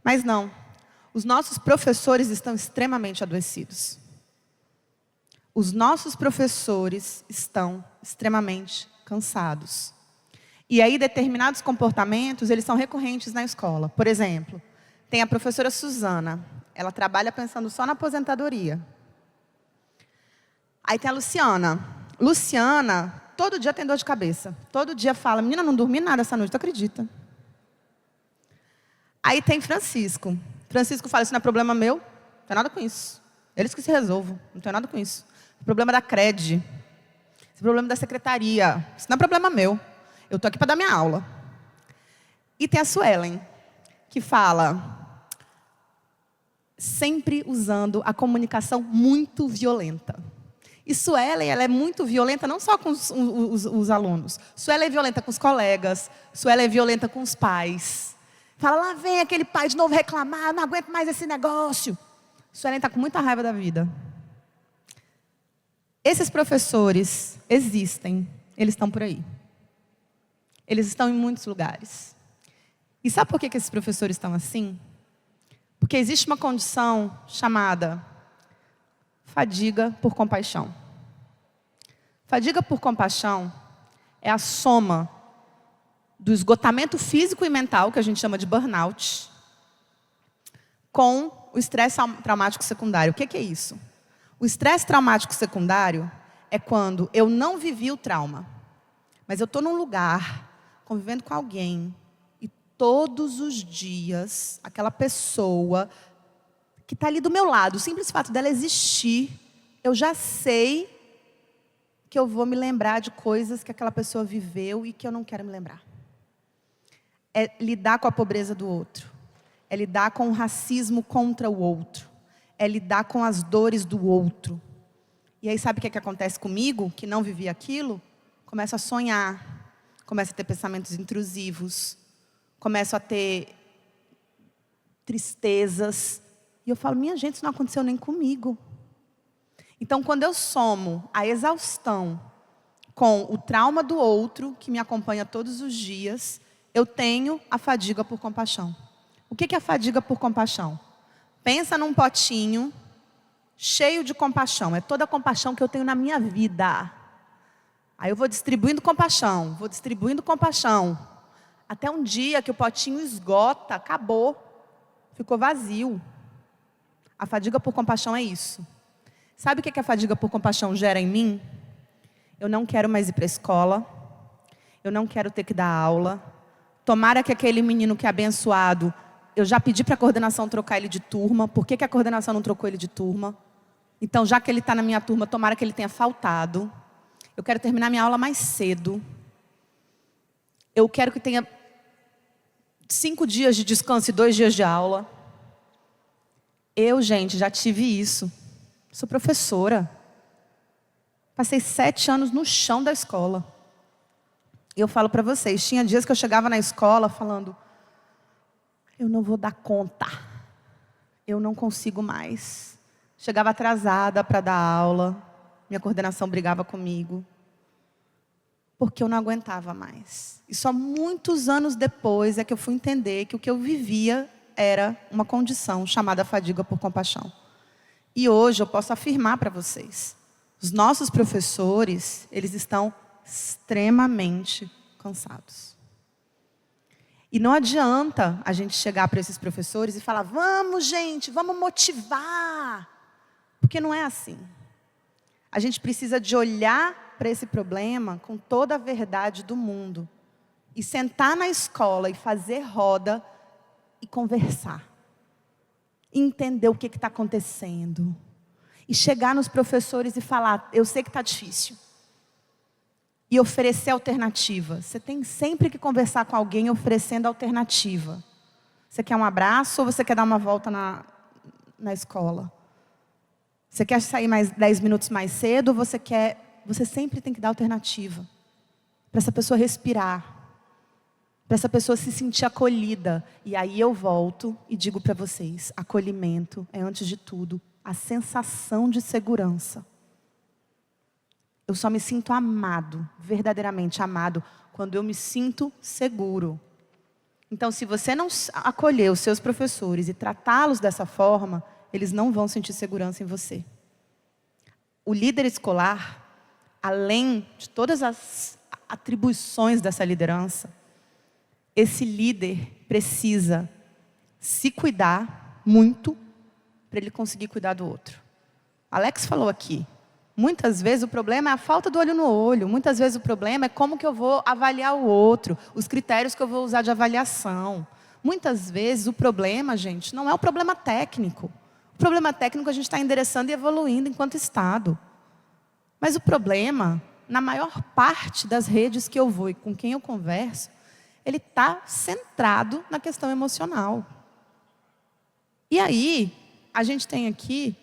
Mas não. Os nossos professores estão extremamente adoecidos. Os nossos professores estão extremamente cansados. E aí, determinados comportamentos, eles são recorrentes na escola. Por exemplo, tem a professora Suzana. Ela trabalha pensando só na aposentadoria. Aí tem a Luciana. Luciana, todo dia tem dor de cabeça. Todo dia fala, menina, não dormi nada essa noite, tu acredita? Aí tem Francisco. Francisco fala, isso não é problema meu, não tem nada com isso. Eles que se resolvam, não tem nada com isso. O problema da CRED, esse problema da secretaria, isso não é problema meu. Eu estou aqui para dar minha aula. E tem a Suelen, que fala, sempre usando a comunicação muito violenta. E Suelen, ela é muito violenta, não só com os alunos. Suelen é violenta com os colegas, Suelen é violenta com os pais. Fala, lá vem aquele pai de novo reclamar, não aguento mais esse negócio. Suelen está com muita raiva da vida. Esses professores existem, eles estão por aí. Eles estão em muitos lugares. E sabe por que esses professores estão assim? Porque existe uma condição chamada fadiga por compaixão. Fadiga por compaixão é a soma do esgotamento físico e mental, que a gente chama de burnout, com o estresse traumático secundário. O que é isso? O estresse traumático secundário é quando eu não vivi o trauma, mas eu estou num lugar, convivendo com alguém, e todos os dias, aquela pessoa que está ali do meu lado, o simples fato dela existir, eu já sei que eu vou me lembrar de coisas que aquela pessoa viveu e que eu não quero me lembrar. É lidar com a pobreza do outro. É lidar com o racismo contra o outro. É lidar com as dores do outro. E aí sabe o que acontece comigo, que não vivi aquilo? Começo a sonhar, começo a ter pensamentos intrusivos, começo a ter tristezas. E eu falo, minha gente, isso não aconteceu nem comigo. Então, quando eu somo a exaustão com o trauma do outro, que me acompanha todos os dias, eu tenho a fadiga por compaixão. O que é a fadiga por compaixão? Pensa num potinho cheio de compaixão. É toda a compaixão que eu tenho na minha vida. Aí eu vou distribuindo compaixão, até um dia que o potinho esgota, acabou, ficou vazio. A fadiga por compaixão é isso. Sabe o que a fadiga por compaixão gera em mim? Eu não quero mais ir para a escola, eu não quero ter que dar aula. Tomara que aquele menino que é abençoado, eu já pedi para a coordenação trocar ele de turma. Por que a coordenação não trocou ele de turma? Então, já que ele está na minha turma, tomara que ele tenha faltado. Eu quero terminar minha aula mais cedo. Eu quero que tenha 5 dias de descanso e 2 dias de aula. Eu, gente, já tive isso. Sou professora. Passei 7 anos no chão da escola. E eu falo para vocês, tinha dias que eu chegava na escola falando, eu não vou dar conta. Eu não consigo mais. Chegava atrasada para dar aula. Minha coordenação brigava comigo. Porque eu não aguentava mais. E só muitos anos depois é que eu fui entender que o que eu vivia era uma condição chamada fadiga por compaixão. E hoje eu posso afirmar para vocês, os nossos professores, eles estão extremamente cansados. E não adianta a gente chegar para esses professores e falar, vamos gente, vamos motivar. Porque não é assim. A gente precisa de olhar para esse problema com toda a verdade do mundo. E sentar na escola e fazer roda e conversar. Entender o que está acontecendo. E chegar nos professores e falar, eu sei que está difícil. E oferecer alternativa. Você tem sempre que conversar com alguém oferecendo alternativa. Você quer um abraço ou você quer dar uma volta na escola? Você quer sair mais 10 minutos mais cedo ou você sempre tem que dar alternativa. Para essa pessoa respirar. Para essa pessoa se sentir acolhida. E aí eu volto e digo para vocês, acolhimento é antes de tudo a sensação de segurança. Eu só me sinto amado, verdadeiramente amado, quando eu me sinto seguro. Então, se você não acolher os seus professores e tratá-los dessa forma, eles não vão sentir segurança em você. O líder escolar, além de todas as atribuições dessa liderança, esse líder precisa se cuidar muito para ele conseguir cuidar do outro. Alex falou aqui, muitas vezes o problema é a falta do olho no olho, muitas vezes o problema é como que eu vou avaliar o outro, os critérios que eu vou usar de avaliação. Muitas vezes o problema, gente, não é o problema técnico. O problema técnico a gente está endereçando e evoluindo enquanto Estado. Mas o problema, na maior parte das redes que eu vou e com quem eu converso, ele está centrado na questão emocional. E aí, a gente tem aqui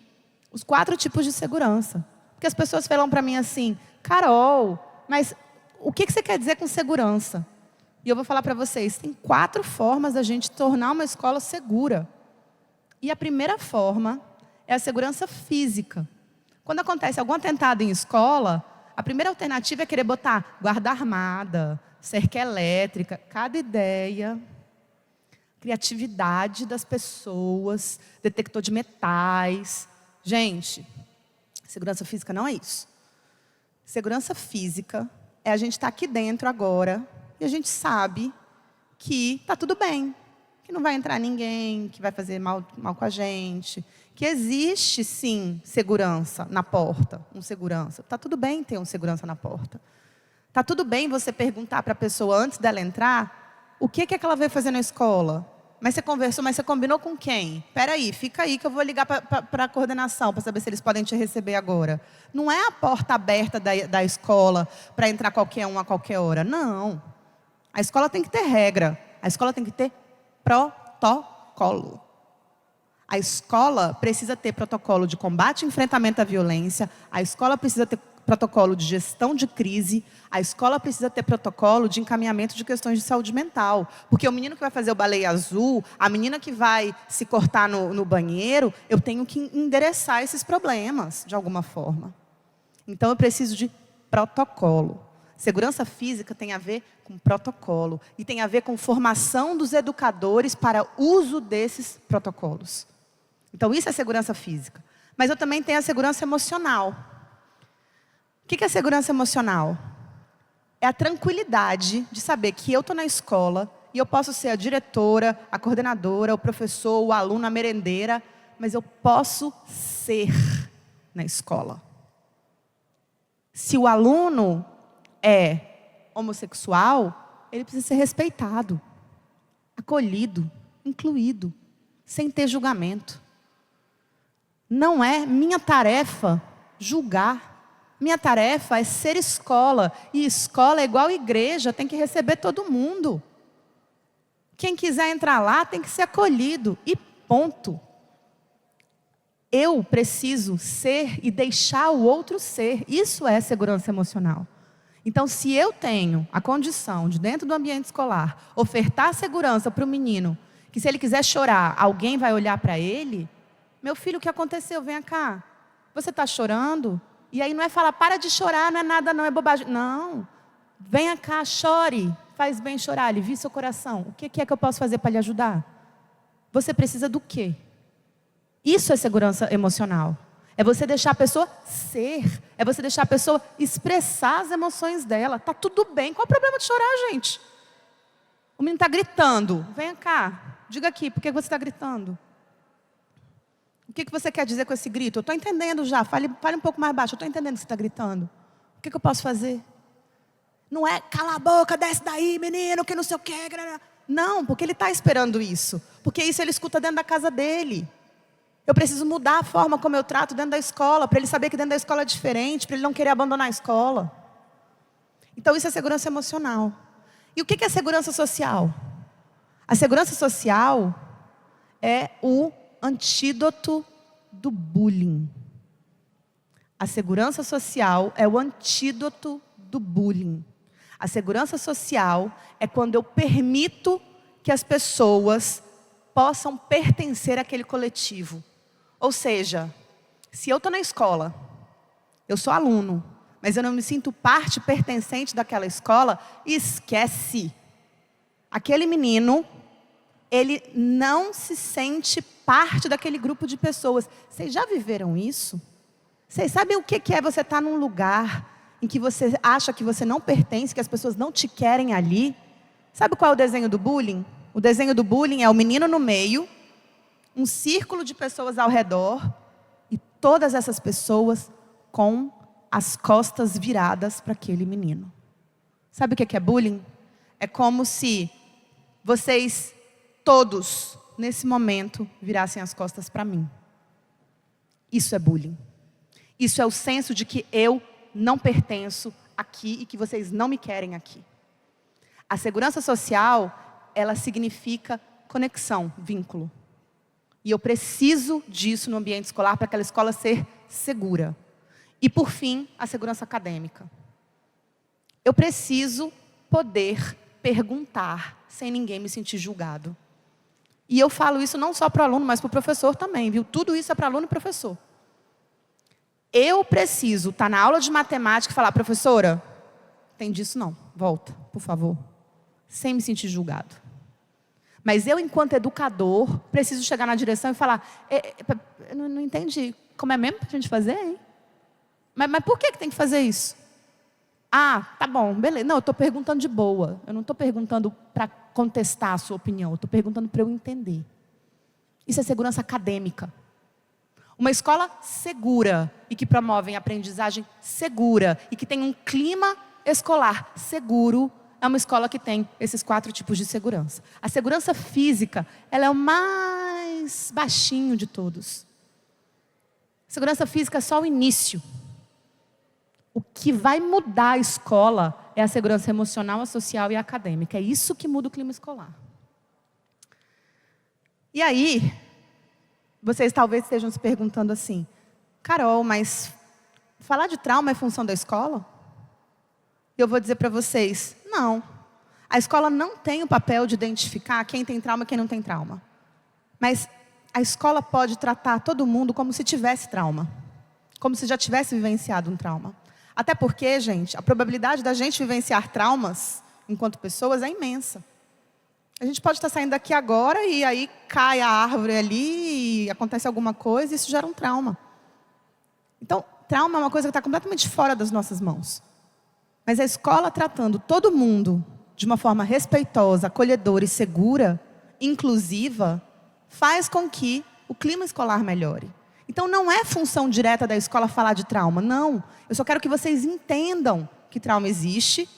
os 4 tipos de segurança. Porque as pessoas falam para mim assim, Carol, mas o que você quer dizer com segurança? E eu vou falar para vocês, tem 4 formas da gente tornar uma escola segura. E a primeira forma é a segurança física. Quando acontece algum atentado em escola, a primeira alternativa é querer botar guarda armada, cerca elétrica, cada ideia, criatividade das pessoas, detector de metais. Gente, segurança física não é isso. Segurança física é a gente estar aqui dentro agora e a gente sabe que está tudo bem, que não vai entrar ninguém, que vai fazer mal com a gente, que existe sim segurança na porta, um segurança. Está tudo bem ter um segurança na porta. Está tudo bem você perguntar para a pessoa antes dela entrar o que é que ela veio fazer na escola. Mas você conversou, mas você combinou com quem? Espera aí, fica aí que eu vou ligar para a coordenação para saber se eles podem te receber agora. Não é a porta aberta da escola para entrar qualquer um a qualquer hora. Não. A escola tem que ter regra. A escola tem que ter protocolo. A escola precisa ter protocolo de combate e enfrentamento à violência. A escola precisa ter protocolo de gestão de crise. A escola precisa ter protocolo de encaminhamento de questões de saúde mental. Porque o menino que vai fazer o baleia azul, a menina que vai se cortar no banheiro, eu tenho que endereçar esses problemas, de alguma forma. Então, eu preciso de protocolo. Segurança física tem a ver com protocolo. E tem a ver com formação dos educadores para uso desses protocolos. Então, isso é segurança física. Mas eu também tenho a segurança emocional. O que é segurança emocional? É a tranquilidade de saber que eu estou na escola e eu posso ser a diretora, a coordenadora, o professor, o aluno, a merendeira, mas eu posso ser na escola. Se o aluno é homossexual, ele precisa ser respeitado, acolhido, incluído, sem ter julgamento. Não é minha tarefa julgar. Minha tarefa é ser escola. E escola é igual igreja, tem que receber todo mundo. Quem quiser entrar lá tem que ser acolhido. E ponto. Eu preciso ser e deixar o outro ser. Isso é segurança emocional. Então, se eu tenho a condição de, dentro do ambiente escolar, ofertar segurança para o menino, que se ele quiser chorar, alguém vai olhar para ele, meu filho, o que aconteceu? Venha cá. Você está chorando? E aí não é falar, para de chorar, não é nada, não é bobagem. Não. Venha cá, chore. Faz bem chorar, alivie seu coração. O que é que eu posso fazer para lhe ajudar? Você precisa do quê? Isso é segurança emocional. É você deixar a pessoa ser. É você deixar a pessoa expressar as emoções dela. Está tudo bem. Qual é o problema de chorar, gente? O menino está gritando. Venha cá. Diga aqui, por que você está gritando? O que você quer dizer com esse grito? Eu estou entendendo já. Fale um pouco mais baixo. Eu estou entendendo que você está gritando. O que eu posso fazer? Não é, cala a boca, desce daí, menino, que não sei o quê. Não, porque ele está esperando isso. Porque isso ele escuta dentro da casa dele. Eu preciso mudar a forma como eu trato dentro da escola, para ele saber que dentro da escola é diferente, para ele não querer abandonar a escola. Então, isso é segurança emocional. E o que é segurança social? A segurança social é o antídoto do bullying. A segurança social é o antídoto do bullying. A segurança social é quando eu permito que as pessoas possam pertencer àquele coletivo. Ou seja, se eu estou na escola, eu sou aluno, mas eu não me sinto parte pertencente daquela escola, esquece. Aquele menino, ele não se sente parte daquele grupo de pessoas. Vocês já viveram isso? Vocês sabem o que é você estar num lugar em que você acha que você não pertence, que as pessoas não te querem ali. Sabe qual é o desenho do bullying? O desenho do bullying é o menino no meio, um círculo de pessoas ao redor, e todas essas pessoas com as costas viradas para aquele menino. Sabe o que é bullying? É como se vocês todos, nesse momento, virassem as costas para mim. Isso é bullying. Isso é o senso de que eu não pertenço aqui e que vocês não me querem aqui. A segurança social, ela significa conexão, vínculo. E eu preciso disso no ambiente escolar para aquela escola ser segura. E, por fim, a segurança acadêmica. Eu preciso poder perguntar sem ninguém me sentir julgado. E eu falo isso não só para o aluno, mas para o professor também, viu? Tudo isso é para aluno e professor. Eu preciso estar na aula de matemática e falar, professora, tem disso não, volta, por favor. Sem me sentir julgado. Mas eu, enquanto educador, preciso chegar na direção e falar, eu não entendi, como é mesmo para a gente fazer, hein? Mas por que tem que fazer isso? Ah, tá bom, beleza. Não, eu estou perguntando de boa. Eu não estou perguntando para contestar a sua opinião. Eu estou perguntando para eu entender. Isso é segurança acadêmica. Uma escola segura e que promove aprendizagem segura e que tem um clima escolar seguro é uma escola que tem esses 4 tipos de segurança. A segurança física, ela é o mais baixinho de todos. A segurança física é só o início. O que vai mudar a escola é a segurança emocional, a social e a acadêmica. É isso que muda o clima escolar. E aí, vocês talvez estejam se perguntando assim, Carol, mas falar de trauma é função da escola? Eu vou dizer para vocês, não. A escola não tem o papel de identificar quem tem trauma e quem não tem trauma. Mas a escola pode tratar todo mundo como se tivesse trauma. Como se já tivesse vivenciado um trauma. Até porque, gente, a probabilidade da gente vivenciar traumas, enquanto pessoas, é imensa. A gente pode estar saindo daqui agora e aí cai a árvore ali e acontece alguma coisa e isso gera um trauma. Então, trauma é uma coisa que está completamente fora das nossas mãos. Mas a escola tratando todo mundo de uma forma respeitosa, acolhedora e segura, inclusiva, faz com que o clima escolar melhore. Então, não é função direta da escola falar de trauma, não. Eu só quero que vocês entendam que trauma existe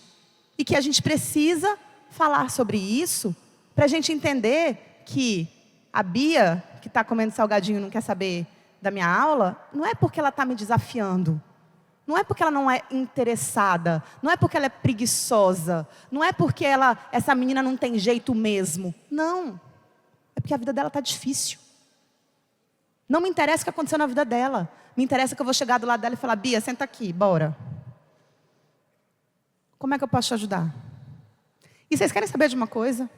e que a gente precisa falar sobre isso para a gente entender que a Bia, que está comendo salgadinho e não quer saber da minha aula, não é porque ela está me desafiando. Não é porque ela não é interessada, não é porque ela é preguiçosa, não é porque essa menina não tem jeito mesmo. Não, é porque a vida dela está difícil. Não me interessa o que aconteceu na vida dela. Me interessa que eu vou chegar do lado dela e falar, Bia, senta aqui, bora. Como é que eu posso te ajudar? E vocês querem saber de uma coisa?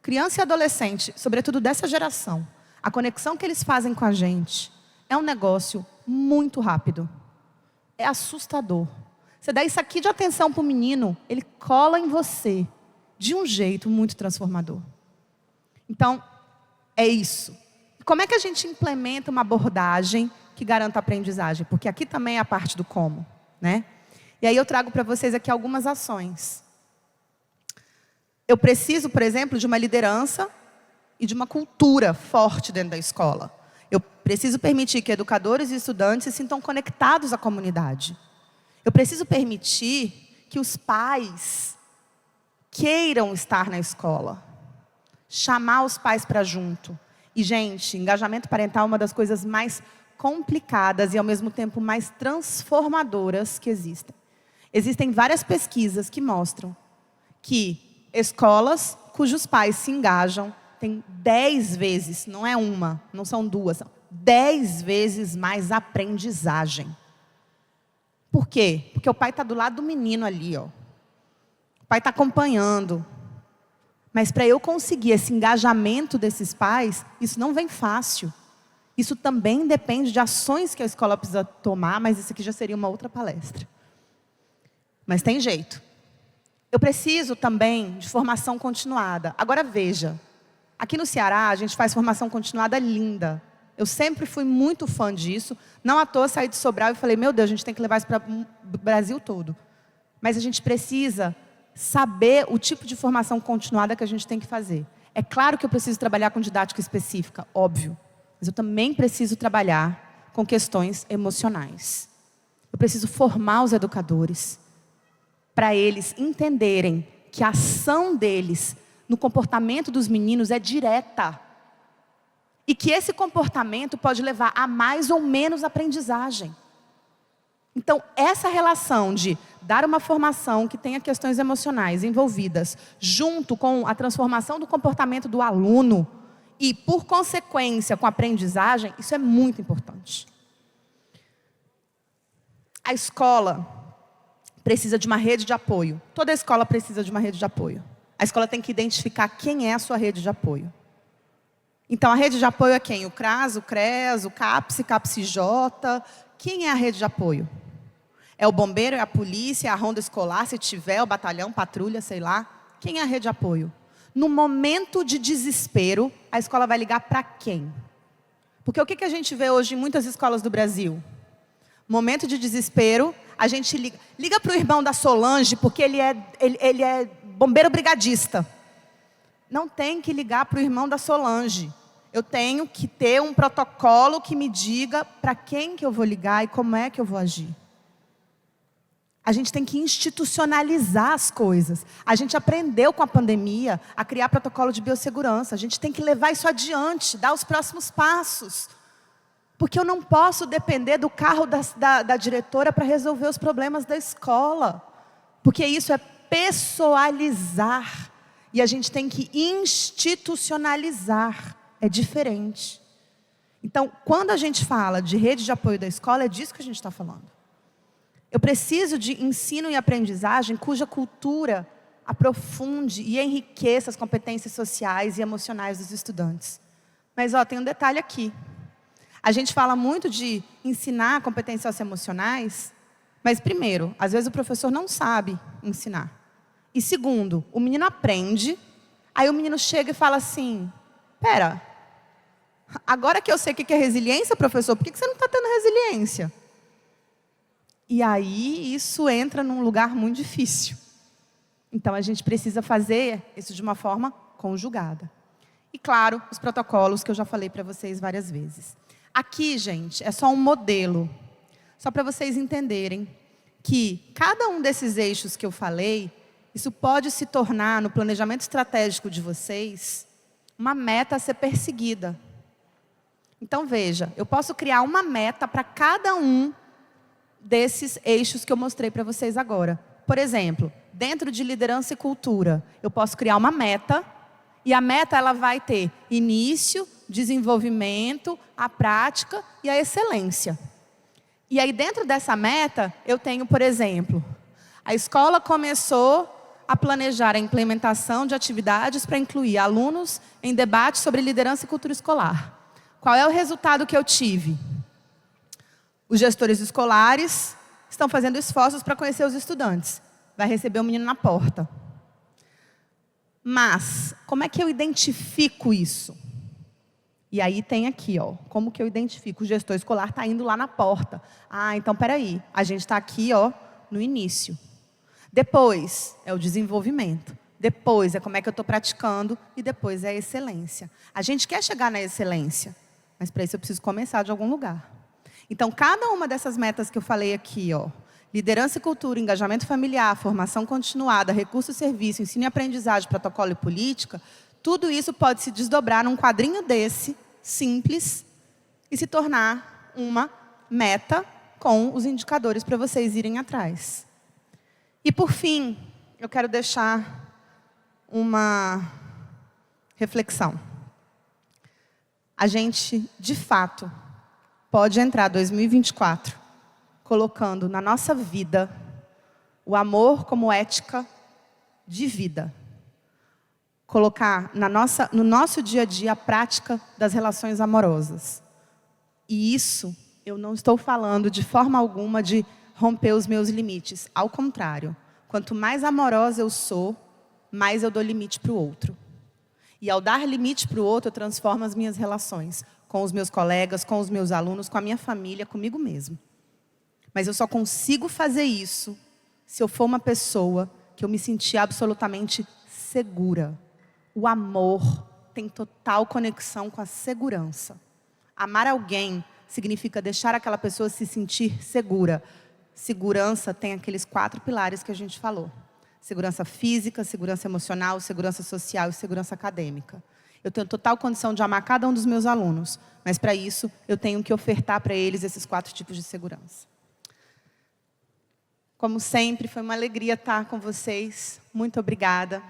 Criança e adolescente, sobretudo dessa geração, a conexão que eles fazem com a gente é um negócio muito rápido. É assustador. Você dá isso aqui de atenção para o menino, ele cola em você de um jeito muito transformador. Então, é isso. Como é que a gente implementa uma abordagem que garanta a aprendizagem? Porque aqui também é a parte do como, né? E aí eu trago para vocês aqui algumas ações. Eu preciso, por exemplo, de uma liderança e de uma cultura forte dentro da escola. Eu preciso permitir que educadores e estudantes se sintam conectados à comunidade. Eu preciso permitir que os pais queiram estar na escola. Chamar os pais para junto. E, gente, engajamento parental é uma das coisas mais complicadas e, ao mesmo tempo, mais transformadoras que existem. Existem várias pesquisas que mostram que escolas cujos pais se engajam têm 10 vezes, não é uma, não são duas, são 10 vezes mais aprendizagem. Por quê? Porque o pai está do lado do menino ali, ó. O pai está acompanhando. Mas para eu conseguir esse engajamento desses pais, isso não vem fácil. Isso também depende de ações que a escola precisa tomar, mas isso aqui já seria uma outra palestra. Mas tem jeito. Eu preciso também de formação continuada. Agora veja, aqui no Ceará a gente faz formação continuada linda. Eu sempre fui muito fã disso. Não à toa saí de Sobral e falei, meu Deus, a gente tem que levar isso para o Brasil todo. Mas a gente precisa saber o tipo de formação continuada que a gente tem que fazer. É claro que eu preciso trabalhar com didática específica, óbvio. Mas eu também preciso trabalhar com questões emocionais. Eu preciso formar os educadores para eles entenderem que a ação deles no comportamento dos meninos é direta. E que esse comportamento pode levar a mais ou menos aprendizagem. Então, essa relação de dar uma formação que tenha questões emocionais envolvidas, junto com a transformação do comportamento do aluno, e, por consequência, com a aprendizagem, isso é muito importante. A escola precisa de uma rede de apoio. Toda escola precisa de uma rede de apoio. A escola tem que identificar quem é a sua rede de apoio. Então, a rede de apoio é quem? O CRAS, o CRES, o CAPS, CAPS-J. Quem é a rede de apoio? É o bombeiro, é a polícia, é a ronda escolar, se tiver, o batalhão, patrulha, sei lá. Quem é a rede de apoio? No momento de desespero, a escola vai ligar para quem? Porque o que a gente vê hoje em muitas escolas do Brasil? Momento de desespero, a gente liga para o irmão da Solange, porque ele é bombeiro brigadista. Não tem que ligar para o irmão da Solange. Eu tenho que ter um protocolo que me diga para quem que eu vou ligar e como é que eu vou agir. A gente tem que institucionalizar as coisas. A gente aprendeu com a pandemia a criar protocolo de biossegurança. A gente tem que levar isso adiante, dar os próximos passos. Porque eu não posso depender do carro da diretora para resolver os problemas da escola. Porque isso é pessoalizar. E a gente tem que institucionalizar. É diferente. Então, quando a gente fala de rede de apoio da escola, é disso que a gente está falando. Eu preciso de ensino e aprendizagem cuja cultura aprofunde e enriqueça as competências sociais e emocionais dos estudantes. Mas, tem um detalhe aqui. A gente fala muito de ensinar competências socioemocionais, mas, primeiro, às vezes o professor não sabe ensinar. E, segundo, o menino aprende, aí o menino chega e fala assim, pera, agora que eu sei o que é resiliência, professor, por que você não está tendo resiliência? E aí isso entra num lugar muito difícil. Então a gente precisa fazer isso de uma forma conjugada. E claro, os protocolos que eu já falei para vocês várias vezes. Aqui, gente, é só um modelo. Só para vocês entenderem que cada um desses eixos que eu falei, isso pode se tornar, no planejamento estratégico de vocês, uma meta a ser perseguida. Então veja, eu posso criar uma meta para cada um desses eixos que eu mostrei para vocês agora. Por exemplo, dentro de liderança e cultura, eu posso criar uma meta, e a meta ela vai ter início, desenvolvimento, a prática e a excelência. E aí dentro dessa meta, eu tenho, por exemplo, a escola começou a planejar a implementação de atividades para incluir alunos em debate sobre liderança e cultura escolar. Qual é o resultado que eu tive? Os gestores escolares estão fazendo esforços para conhecer os estudantes. Vai receber o menino na porta. Mas, como é que eu identifico isso? E aí tem aqui, como que eu identifico? O gestor escolar está indo lá na porta. Então, peraí, a gente está aqui, no início. Depois é o desenvolvimento. Depois é como é que eu estou praticando. E depois é a excelência. A gente quer chegar na excelência, mas para isso eu preciso começar de algum lugar. Então, cada uma dessas metas que eu falei aqui, liderança e cultura, engajamento familiar, formação continuada, recurso e serviço, ensino e aprendizagem, protocolo e política, tudo isso pode se desdobrar num quadrinho desse, simples, e se tornar uma meta com os indicadores para vocês irem atrás. E, por fim, eu quero deixar uma reflexão. A gente, de fato, pode entrar 2024 colocando na nossa vida o amor como ética de vida. Colocar no nosso dia a dia a prática das relações amorosas. E isso, eu não estou falando de forma alguma de romper os meus limites. Ao contrário, quanto mais amorosa eu sou, mais eu dou limite para o outro. E ao dar limite para o outro, eu transformo as minhas relações. com os meus colegas, com os meus alunos, com a minha família, comigo mesmo. Mas eu só consigo fazer isso se eu for uma pessoa que eu me sentir absolutamente segura. O amor tem total conexão com a segurança. Amar alguém significa deixar aquela pessoa se sentir segura. Segurança tem aqueles 4 pilares que a gente falou. Segurança física, segurança emocional, segurança social e segurança acadêmica. Eu tenho total condição de amar cada um dos meus alunos, mas para isso eu tenho que ofertar para eles esses 4 tipos de segurança. Como sempre, foi uma alegria estar com vocês. Muito obrigada.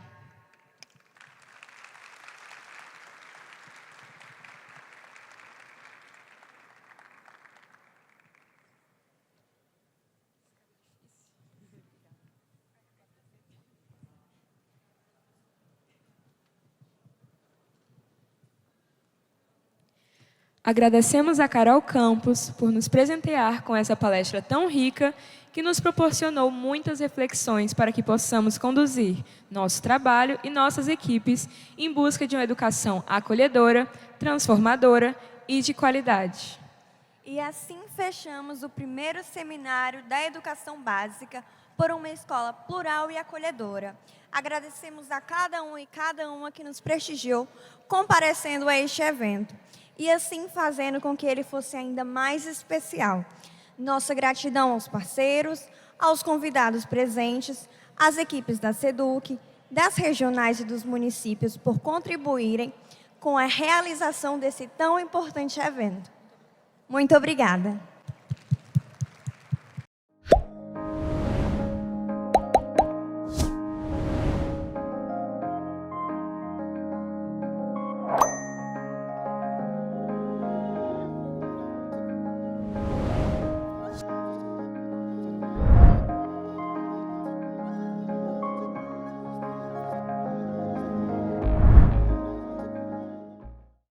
Agradecemos a Carol Campos por nos presentear com essa palestra tão rica que nos proporcionou muitas reflexões para que possamos conduzir nosso trabalho e nossas equipes em busca de uma educação acolhedora, transformadora e de qualidade. E assim fechamos o primeiro seminário da educação básica por uma escola plural e acolhedora. Agradecemos a cada um e cada uma que nos prestigiou comparecendo a este evento e assim fazendo com que ele fosse ainda mais especial. Nossa gratidão aos parceiros, aos convidados presentes, às equipes da SEDUC, das regionais e dos municípios por contribuírem com a realização desse tão importante evento. Muito obrigada.